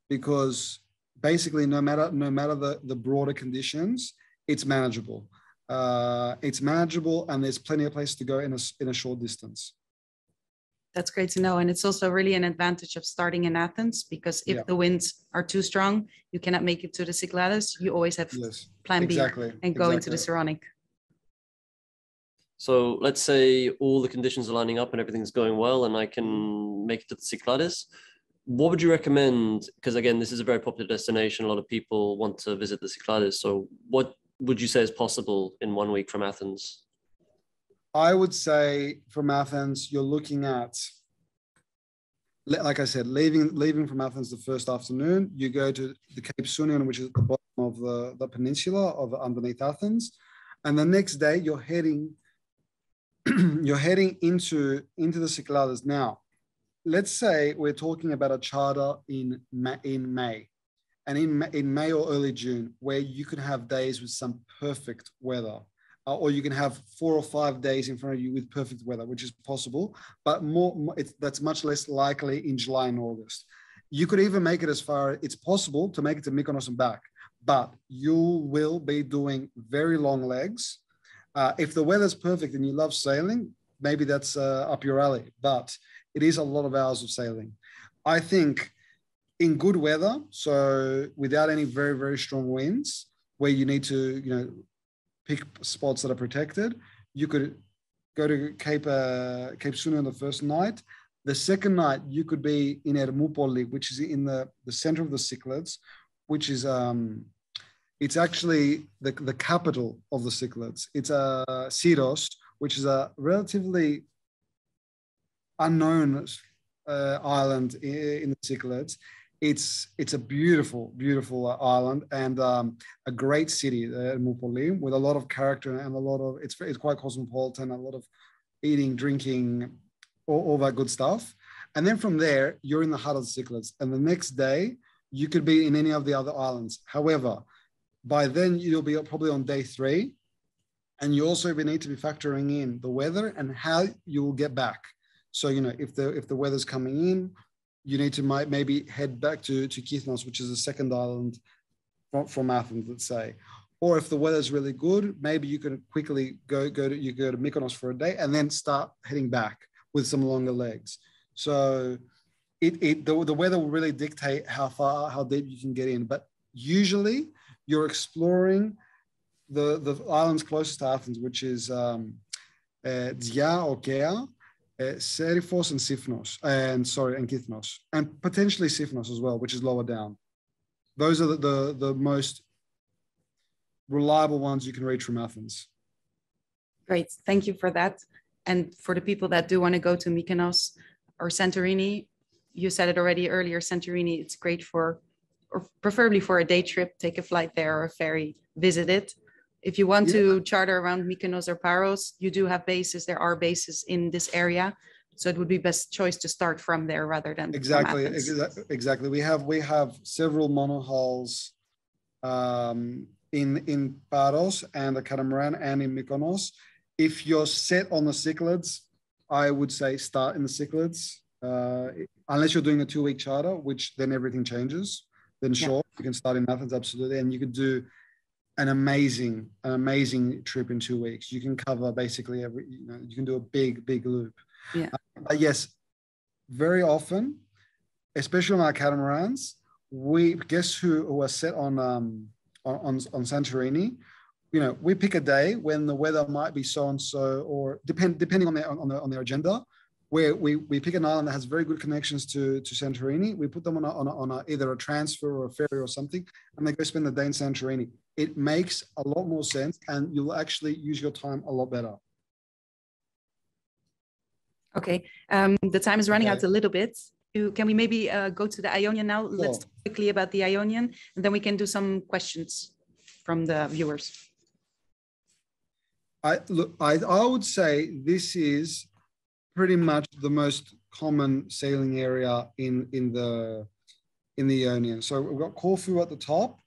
because basically no matter the broader conditions, it's manageable. It's manageable, and there's plenty of places to go in a short distance. That's great to know. And it's also really an advantage of starting in Athens, because if the winds are too strong, you cannot make it to the Cyclades. You always have plan B and go into the Saronic. So let's say all the conditions are lining up and everything's going well and I can make it to the Cyclades. What would you recommend? Because again, this is a very popular destination. A lot of people want to visit the Cyclades. So what would you say is possible in 1 week from Athens? I would say from Athens, you're looking at, like I said, leaving from Athens the first afternoon, you go to the Cape Sunion, which is at the bottom of the peninsula of underneath Athens. And the next day you're heading into the Cyclades. Now, let's say we're talking about a charter in May. And in May or early June, where you can have days with some perfect weather. Or you can have 4 or 5 days in front of you with perfect weather, which is possible, but that's much less likely in July and August. You could even make it as far, it's possible to make it to Mykonos and back, but you will be doing very long legs. If the weather's perfect and you love sailing, maybe that's up your alley, but it is a lot of hours of sailing. I think in good weather, so without any very, very strong winds, where you need to, pick spots that are protected, you could go to Cape Sunion the first night. The second night, you could be in Ermoupoli, which is in the center of the Cyclades, which is, it's actually the capital of the Cyclades. It's Syros, which is a relatively unknown island in the Cyclades. It's a beautiful, beautiful island and a great city, Ermoupoli, with a lot of character and it's quite cosmopolitan, a lot of eating, drinking, all that good stuff. And then from there, you're in the heart of the Cyclades. And the next day, you could be in any of the other islands. However, by then you'll be probably on day 3. And you also need to be factoring in the weather and how you will get back. So, if the weather's coming in, you need to maybe head back to Kythnos, which is the second island from Athens, let's say. Or if the weather's really good, maybe you can quickly go to Mykonos for a day and then start heading back with some longer legs. So the weather will really dictate how deep you can get in. But usually you're exploring the islands closest to Athens, which is Dia or Kea, Serifos and Sifnos, and Kythnos, and potentially Sifnos as well, which is lower down. Those are the most reliable ones you can reach from Athens. Great, thank you for that. And for the people that do want to go to Mykonos or Santorini, you said it already earlier, Santorini, it's great or preferably for a day trip, take a flight there or a ferry, visit it. If you want to charter around Mykonos or Paros, you do have bases. There are bases in this area. So it would be best choice to start from there rather than exactly. We have several monohulls in Paros and the catamaran and in Mykonos. If you're set on the Cyclades, I would say start in the Cyclades. Unless you're doing a 2-week charter, which then everything changes. Then sure, you can start in Athens, absolutely. And you could do an amazing trip in 2 weeks. You can cover basically you can do a big loop. Yeah. But yes, very often, especially on our catamarans, guests who are set on Santorini, we pick a day when the weather might be so and so, or depending on their agenda, where we pick an island that has very good connections to Santorini. We put them on either a transfer or a ferry or something, and they go spend the day in Santorini. It makes a lot more sense, and you'll actually use your time a lot better. Okay, the time is running out a little bit. Can we maybe go to the Ionian now? Sure. Let's talk quickly about the Ionian, and then we can do some questions from the viewers. I would say this is pretty much the most common sailing area in the Ionian. So we've got Corfu at the top.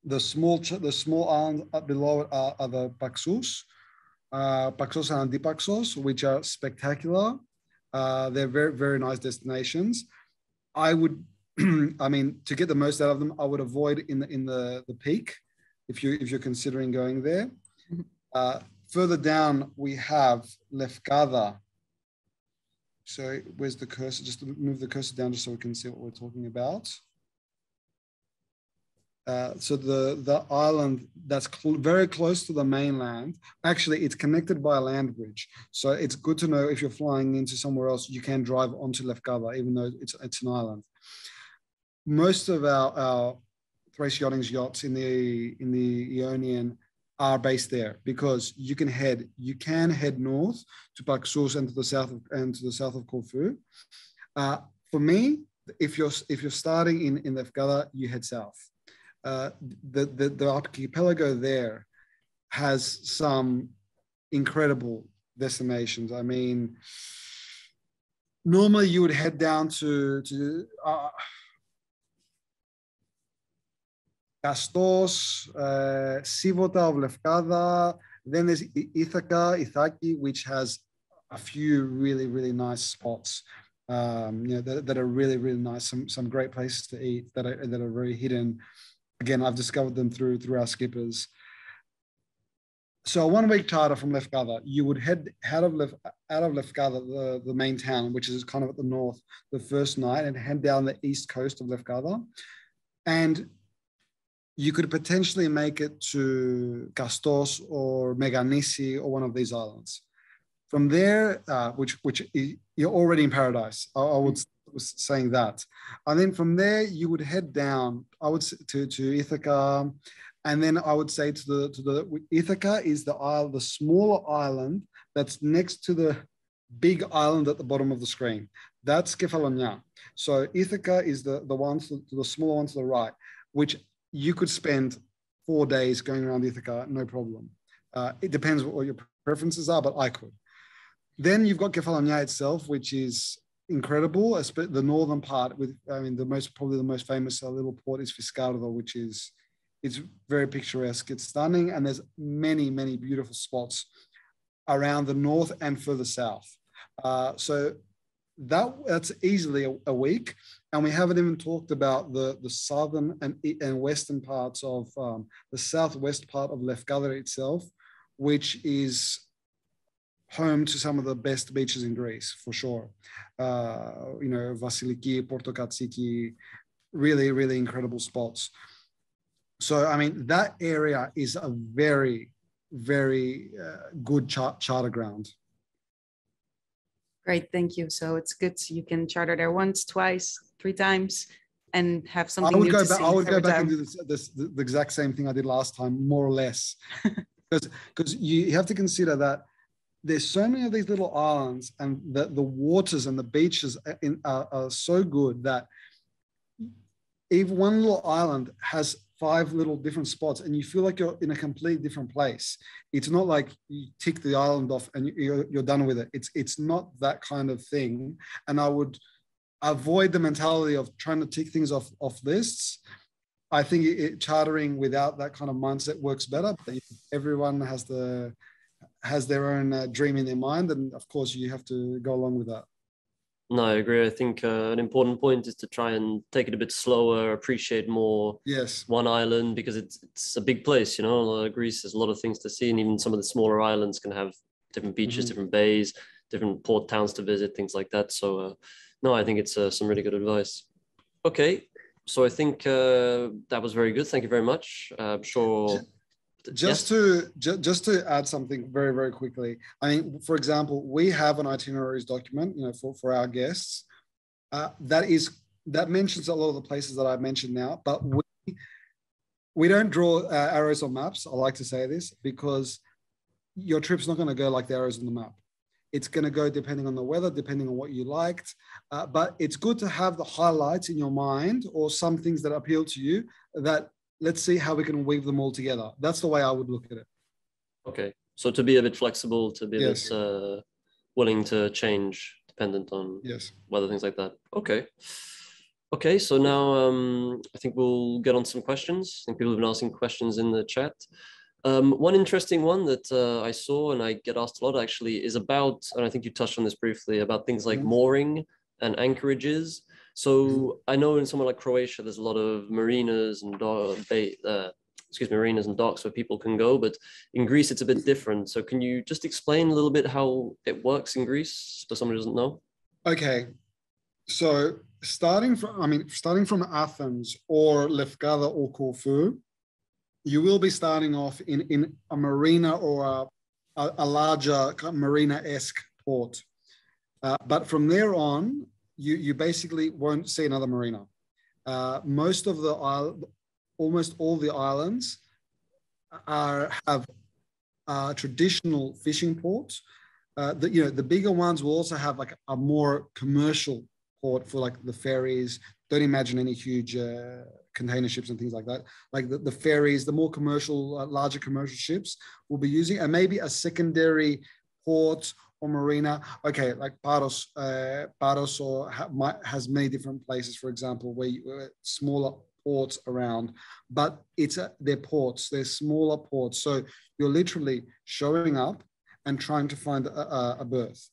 The small islands up below it are the Paxos and Antipaxos, which are spectacular. They're very, very nice destinations. I would I mean, to get the most out of them, I would avoid in the peak if you're considering going there. Further down, we have Lefkada. So where's the cursor? Just move the cursor down just so we can see what we're talking about. So the island that's very close to the mainland, actually it's connected by a land bridge. So it's good to know if you're flying into somewhere else, you can drive onto Lefkada, even though it's an island. Most of our Thrace Yachting's yachts in the Ionian are based there because you can head north to Paxos and to the south of Corfu. For me, if you're starting in Lefkada, you head south. The archipelago there has some incredible destinations. I mean, normally you would head down to Kastos, Sivota of Lefkada. Then there's Ithaki, which has a few really, really nice spots. That are really, really nice. Some great places to eat that are very hidden. Again, I've discovered them through our skippers. So a 1 week charter from Lefkada, you would head out of Lefkada, the main town, which is kind of at the north, the first night, and head down the east coast of Lefkada. And you could potentially make it to Kastos or Meganisi or one of these islands. From there, which you're already in paradise. I was saying that. And then from there, you would head down, I would say, to Ithaca. And then I would say to the Ithaca is the smaller island that's next to the big island at the bottom of the screen. That's Kefalonia. So Ithaca is the smaller one to the right, which you could spend 4 days going around Ithaca, no problem. It depends what your preferences are, but I could. Then you've got Kefalonia itself, which is incredible. The northern part, probably the most famous little port is Fiscardo, which it's very picturesque. It's stunning, and there's many, many beautiful spots around the north and further south. So that's easily a week, and we haven't even talked about the southern and western parts of the southwest part of Lefkada itself, which is home to some of the best beaches in Greece, for sure. Vasiliki, Porto Katsiki, really, really incredible spots. So, I mean, that area is a very, very good charter ground. Great, thank you. So it's good. You can charter there once, twice, 3 times, and have something new to see. I would go back and do the exact same thing I did last time, more or less, because you have to consider that there's so many of these little islands, and the waters and the beaches are so good that even one little island has 5 little different spots, and you feel like you're in a completely different place. It's not like you tick the island off and you're done with it. It's not that kind of thing. And I would avoid the mentality of trying to tick things off lists. I think chartering without that kind of mindset works better. But everyone has their own dream in their mind, and of course you have to go along with that. No, I agree. I think an important point is to try and take it a bit slower, appreciate more one island, because it's a big place, Greece has a lot of things to see, and even some of the smaller islands can have different beaches, different bays, different port towns to visit, things like that. So no, I think it's some really good advice. Okay, so I think that was very good. Thank you very much. I'm sure... Just to add something very, very quickly. I mean, for example, we have an itineraries document, for our guests that mentions a lot of the places that I've mentioned now, but we don't draw arrows on maps. I like to say this because your trip's not going to go like the arrows on the map. It's going to go depending on the weather, depending on what you liked. But it's good to have the highlights in your mind, or some things that appeal to you that let's see how we can weave them all together. That's the way I would look at it. Okay. So to be a bit flexible, to be a bit willing to change dependent on weather, things like that. Okay. So now I think we'll get on some questions. I think people have been asking questions in the chat. One interesting one that I saw and I get asked a lot actually is about, and I think you touched on this briefly, about things like mooring and anchorages. So I know in somewhere like Croatia, there's a lot of marinas and marinas and docks where people can go, but in Greece it's a bit different. So can you just explain a little bit how it works in Greece for someone who doesn't know? Okay, so starting from Athens or Lefkada or Corfu, you will be starting off in a marina or a larger marina-esque port. But from there on, you basically won't see another marina. Almost all the islands have traditional fishing ports. The bigger ones will also have like a more commercial port for like the ferries. Don't imagine any huge container ships and things like that. Like the ferries, the more commercial, larger commercial ships will be using, and maybe a secondary port or marina. Okay, like Paros has many different places, for example, where smaller ports around, but they're ports, they're smaller ports. So you're literally showing up and trying to find a berth.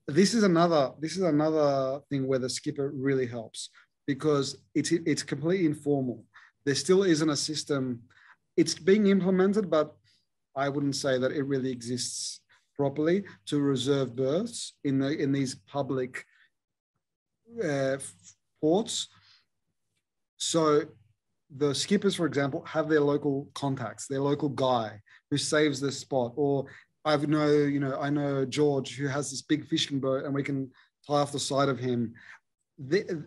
This is another thing where the skipper really helps, because it's completely informal. There still isn't a system. It's being implemented, but I wouldn't say that it really exists properly to reserve berths in these public ports. So the skippers, for example, have their local contacts, their local guy who saves the spot. Or I know George, who has this big fishing boat, and we can tie off the side of him.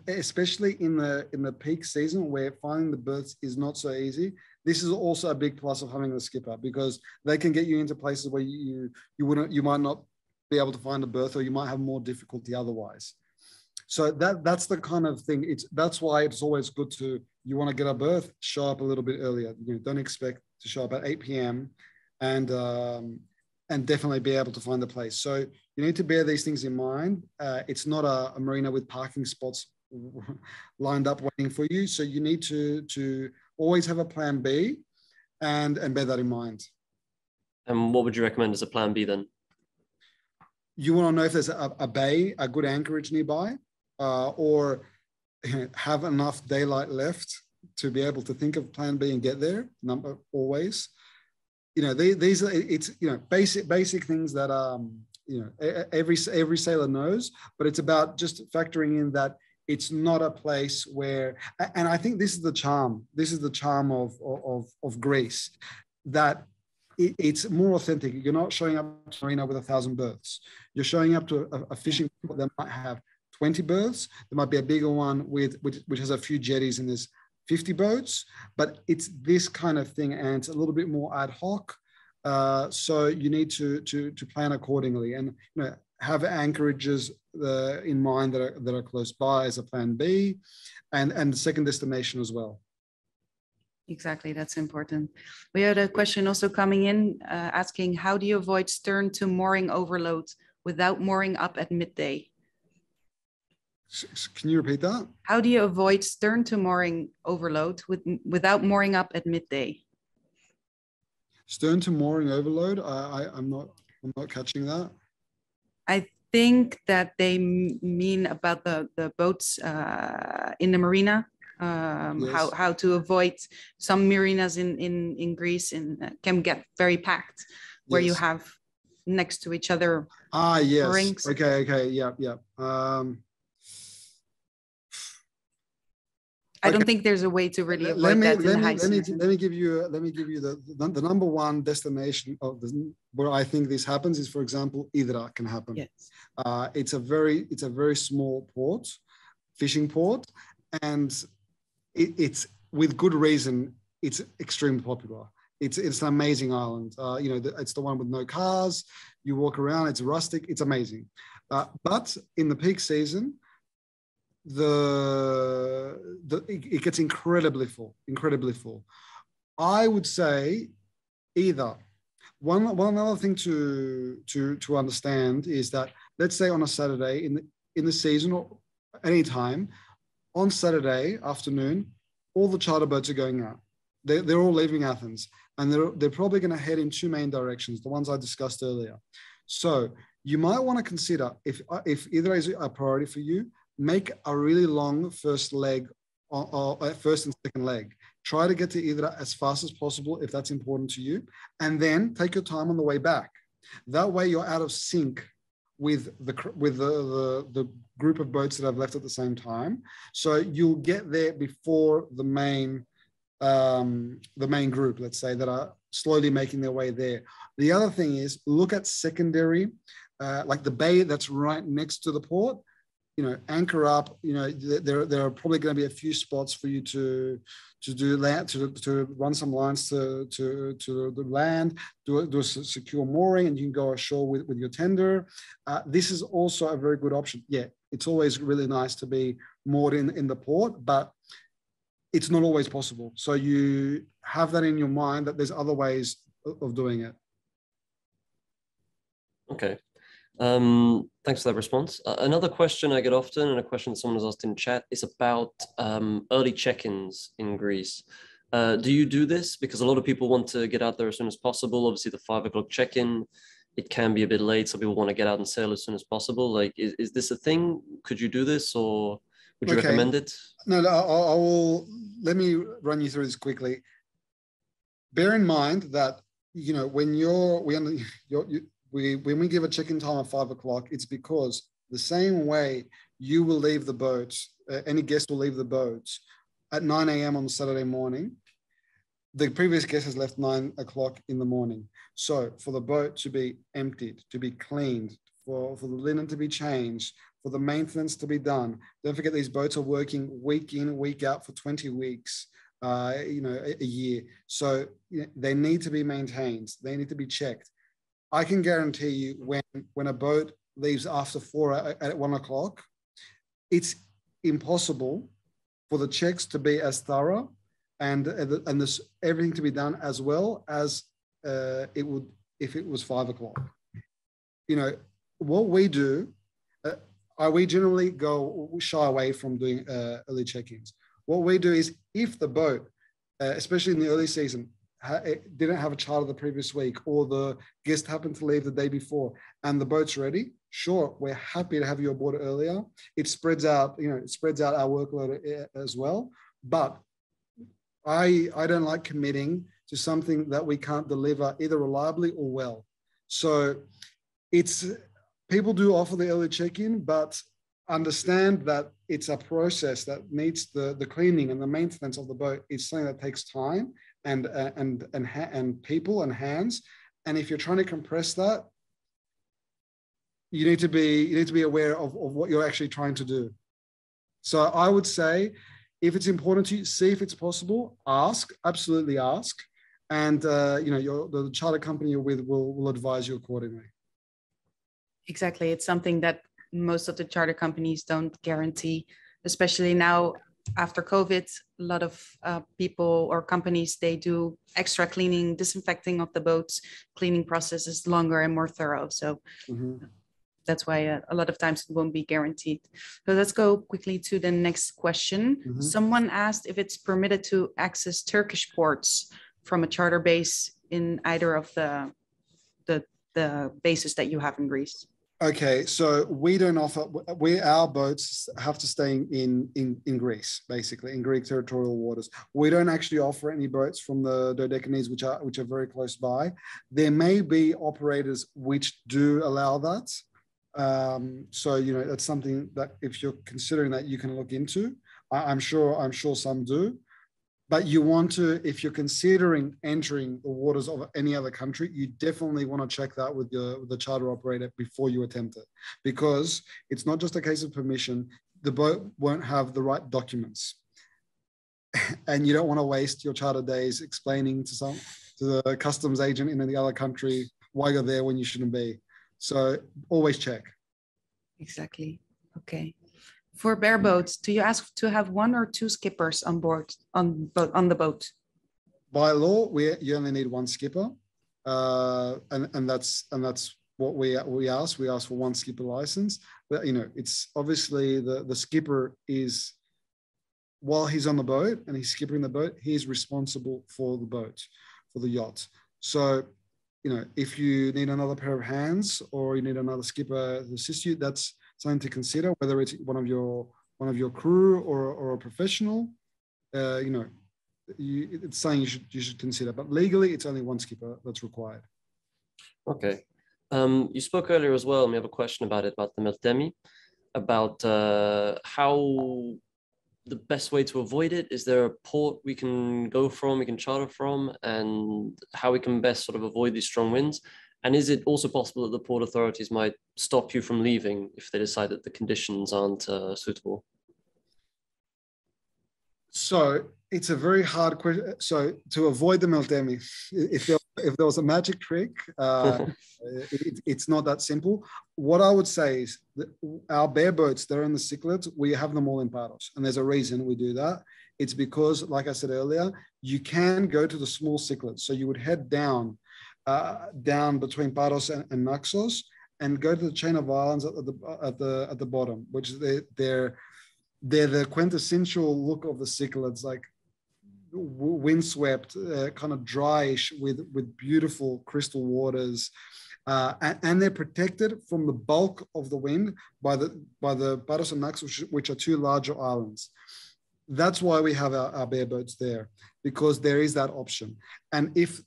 Especially in the peak season, where finding the berths is not so easy. This is also a big plus of having the skipper, because they can get you into places where you might not be able to find a berth, or you might have more difficulty otherwise. So that's the kind of thing. That's why it's always good you want to get a berth, show up a little bit earlier. Don't expect to show up at 8 p.m. and definitely be able to find the place. So you need to bear these things in mind. It's not a marina with parking spots lined up waiting for you. So you need to always have a plan B and bear that in mind. And what would you recommend as a plan B then? You want to know if there's a bay, a good anchorage nearby, or have enough daylight left to be able to think of plan B and get there. Always. These are basic things that every sailor knows, but it's about just factoring in that it's not a place where, and I think this is the charm of Greece, that it's more authentic. You're not showing up to a marina with 1,000 berths. You're showing up to a fishing port that might have 20 berths. There might be a bigger one which has a few jetties and there's 50 boats, but it's this kind of thing, and it's a little bit more ad hoc. So you need to plan accordingly, and have anchorages in mind that are close by as a plan B, and second destination as well. Exactly, that's important. We had a question also coming in asking, how do you avoid stern to mooring overload without mooring up at midday? Can you repeat that? How do you avoid stern to mooring overload without mooring up at midday? Stern to mooring overload? I'm not catching that. I think that they mean about the boats in the marina. Yes. How to avoid some marinas in Greece can get very packed, where yes, you have next to each other. Yes. Rings. Okay. Yeah. I don't think there's a way to really avoid that in the high season. Let me give you the number one destination where I think this happens is, for example, Hydra can happen. Yes. It's a very small port, fishing port, and it's with good reason. It's extremely popular. It's an amazing island. It's the one with no cars. You walk around. It's rustic. It's amazing. But in the peak season, it gets incredibly full. I would say either one other thing to understand is that, let's say on a Saturday in the season or any time on Saturday afternoon, all the charter boats are going out. They're all leaving Athens, and they're probably going to head in two main directions, the ones I discussed earlier. So you might want to consider, if either is a priority for you, make a really long first leg, or first and second leg. Try to get to either as fast as possible if that's important to you, and then take your time on the way back. That way you're out of sync with the group of boats that have left at the same time. So you'll get there before the main group, let's say, that are slowly making their way there. The other thing is look at secondary, like the bay that's right next to the port. You know, anchor up. You know, there are probably going to be a few spots for you to do land, to run some lines to the land, do a secure mooring, and you can go ashore with your tender. This is also a very good option. Yeah, it's always really nice to be moored in the port, but it's not always possible. So you have that in your mind that there's other ways of doing it. Okay. Thanks for that response. Another question I get often, and a question someone has asked in chat, is about early check-ins in Greece. Do you do this? Because a lot of people want to get out there as soon as possible. Obviously, the 5 o'clock check-in, it can be a bit late. Some people want to get out and sail as soon as possible. Like, is this a thing? Could you do this, or would you recommend it? No, I will. Let me run you through this quickly. Bear in mind that, you know, when when we give a check-in time of 5 o'clock, it's because the same way you will leave the boat, any guest will leave the boat at 9 a.m. on Saturday morning, the previous guest has left 9 o'clock in the morning. So for the boat to be emptied, to be cleaned, for the linen to be changed, for the maintenance to be done. Don't forget, these boats are working week in, week out for 20 weeks, you know, a year. So you know, they need to be maintained. They need to be checked. I can guarantee you when a boat leaves after 4 at 1 o'clock, it's impossible for the checks to be as thorough and this, everything to be done as well as it would if it was 5 o'clock. You know, what we do, we generally go shy away from doing early check-ins. What we do is if the boat, especially in the early season, it didn't have a charter the previous week, or the guest happened to leave the day before and the boat's ready, sure, we're happy to have you aboard earlier. It spreads out, you know, it spreads out our workload as well. But I don't like committing to something that we can't deliver either reliably or well. So people do offer the early check-in, but understand that it's a process that needs the cleaning and the maintenance of the boat. It's something that takes time and people and hands. And if you're trying to compress that, you need to be aware of what you're actually trying to do. So I would say, if it's important to you, see if it's possible, ask, absolutely ask. And you know, the charter company you're with will advise you accordingly. Exactly. It's something that most of the charter companies don't guarantee, especially now after COVID. A lot of people or companies, they do extra cleaning, disinfecting of the boats. Cleaning process is longer and more thorough. So that's why a lot of times it won't be guaranteed. So let's go quickly to the next question. Someone asked if it's permitted to access Turkish ports from a charter base in either of the bases that you have in Greece. Okay, so we don't offer. Our boats have to stay in Greece, basically in Greek territorial waters. We don't actually offer any boats from the Dodecanese, which are very close by. There may be operators which do allow that. So you know, that's something that if you're considering that, you can look into. I'm sure some do. But you want to, if you're considering entering the waters of any other country, you definitely want to check that with the charter operator before you attempt it, because it's not just a case of permission. The boat won't have the right documents, and you don't want to waste your charter days explaining to the customs agent in the other country why you're there when you shouldn't be. So always check. Exactly. Okay. For bareboats, do you ask to have 1 or 2 skippers on board on the boat? By law, you only need 1 skipper, and that's what we ask. We ask for 1 skipper license. But you know, it's obviously the skipper is, while he's on the boat and he's skippering the boat, he's responsible for the boat, for the yacht. So you know, if you need another pair of hands or you need another skipper to assist you, that's something to consider, whether it's one of your crew or a professional. It's something you should consider. But legally, it's only one skipper that's required. Okay. You spoke earlier as well, and we have a question about it, about the Meltemi, about how the best way to avoid it. Is there a port we can go from, we can charter from, and how we can best sort of avoid these strong winds? And is it also possible that the port authorities might stop you from leaving if they decide that the conditions aren't suitable? So it's a very hard question. So to avoid the Meltemi, if there was a magic trick, it's not that simple. What I would say is that our bareboats, they're in the Cyclades, we have them all in Paros. And there's a reason we do that. It's because, like I said earlier, you can go to the small Cyclades. So you would head down between Paros and Naxos and go to the chain of islands at the bottom, which they're the quintessential look of the Cyclades, like windswept, kind of dryish with beautiful crystal waters, and they're protected from the bulk of the wind by the Paros and Naxos, which are two larger islands. That's why we have our bareboats there, because there is that option. And if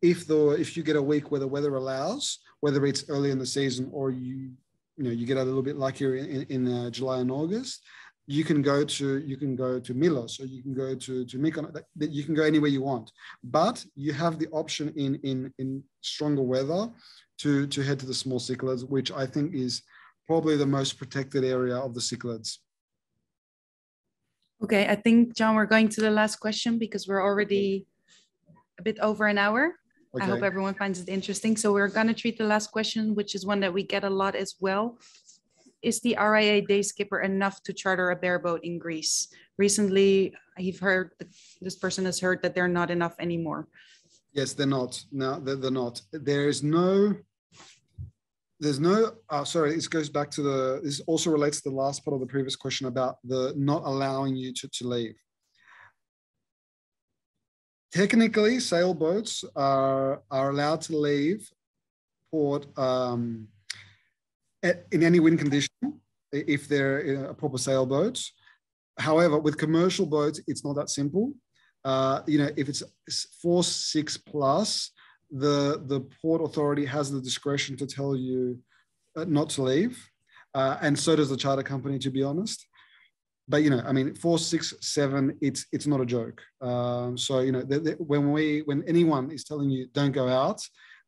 you get a week where the weather allows, whether it's early in the season or you get a little bit luckier in July and August, you can go to Milos, or you can go to Mykonos. You can go anywhere you want, but you have the option in stronger weather to head to the small Cyclades, which I think is probably the most protected area of the Cyclades. Okay, I think, John, we're going to the last question because we're already a bit over an hour. Okay. I hope everyone finds it interesting. So we're going to treat the last question, which is one that we get a lot as well. Is the RIA day skipper enough to charter a bareboat in Greece? Recently, this person has heard that they're not enough anymore. Yes, they're not. No, they're not. There's no, sorry, this goes back to this also relates to the last part of the previous question about the not allowing you to leave. Technically, sailboats are allowed to leave port in any wind condition if they're in a proper sailboat. However, with commercial boats, it's not that simple. If it's force 6 plus, the port authority has the discretion to tell you not to leave, and so does the charter company, to be honest. But force 6, 7, it's not a joke. When anyone is telling you don't go out,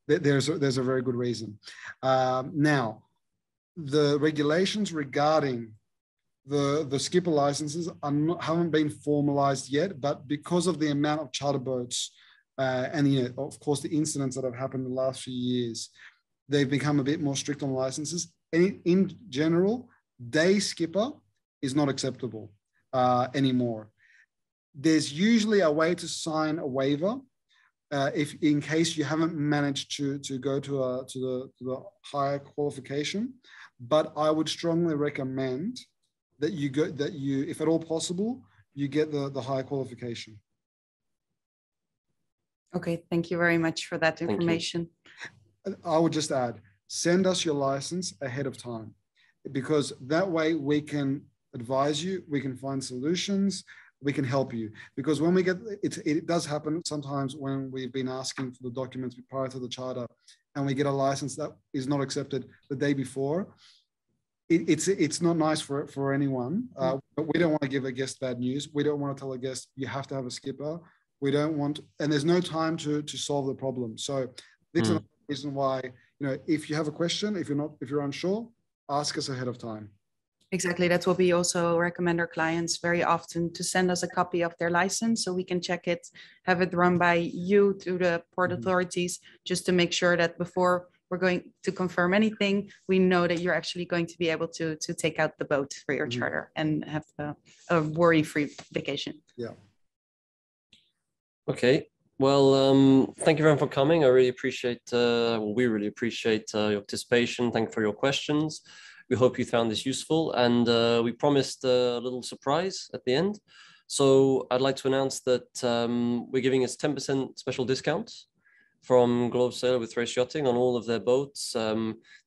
there's a very good reason. Now, the regulations regarding the skipper licenses haven't been formalized yet, but because of the amount of charter boats and of course the incidents that have happened in the last few years, they've become a bit more strict on licenses. In general, day skipper is not acceptable anymore. There's usually a way to sign a waiver if in case you haven't managed to go to the higher qualification. But I would strongly recommend that you, if at all possible, you get the higher qualification. Okay, thank you very much for that information. I would just add, send us your license ahead of time, because that way we can advise you, we can find solutions, we can help you. Because when we get, it does happen sometimes when we've been asking for the documents prior to the charter and we get a license that is not accepted the day before. It's not nice for anyone. But we don't want to give a guest bad news. We don't want to tell a guest you have to have a skipper. We don't want, and there's no time to solve the problem. So this is another reason why, if you have a question, if you're unsure, ask us ahead of time. Exactly. That's what we also recommend our clients very often, to send us a copy of their license so we can check it, have it run by you through the port authorities, just to make sure that before we're going to confirm anything, we know that you're actually going to be able to take out the boat for your charter and have a worry-free vacation. Yeah. Okay. Well, thank you everyone for coming. I really appreciate, we really appreciate your participation. Thank you for your questions. We hope you found this useful, and we promised a little surprise at the end. So I'd like to announce that we're giving us 10% special discounts from Globe Sailor with Thrace Yachting on all of their boats.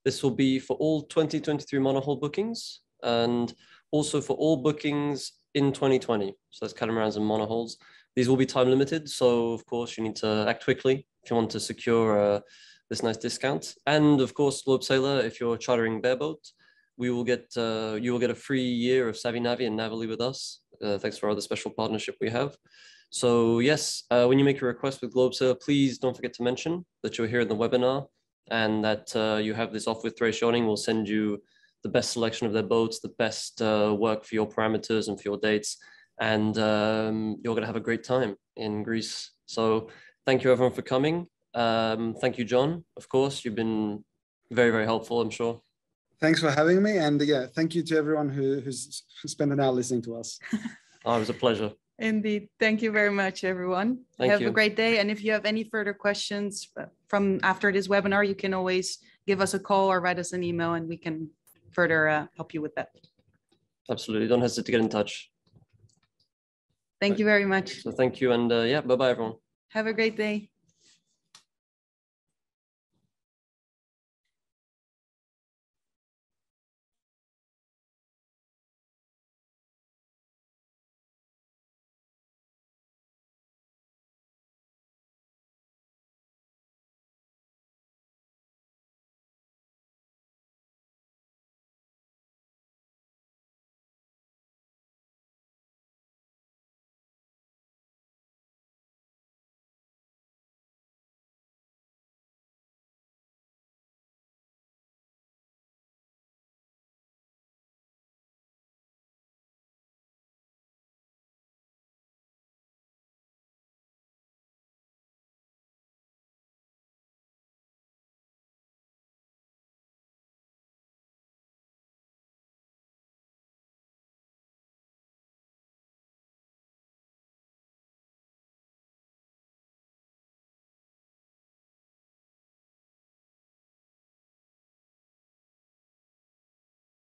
This will be for all 2023 monohull bookings and also for all bookings in 2020. So that's catamarans and monohulls. These will be time limited. So of course you need to act quickly if you want to secure this nice discount. And of course, Globe Sailor, if you're chartering bareboat, you will get a free year of Savvy Navi and Navily with us. Thanks for the special partnership we have. So yes, when you make your request with Globe Sailor, please don't forget to mention that you're here in the webinar and that you have this off with Thrace Yachting. We'll send you the best selection of their boats, the best work for your parameters and for your dates. And you're going to have a great time in Greece. So thank you everyone for coming. Thank you, John. Of course, you've been very, very helpful, I'm sure. Thanks for having me. And yeah, thank you to everyone who's spent an hour listening to us. Oh, it was a pleasure. Indeed. Thank you very much, everyone. Have a great day. And if you have any further questions from after this webinar, you can always give us a call or write us an email and we can further help you with that. Absolutely. Don't hesitate to get in touch. Thank you very much. So thank you. And yeah, bye-bye, everyone. Have a great day.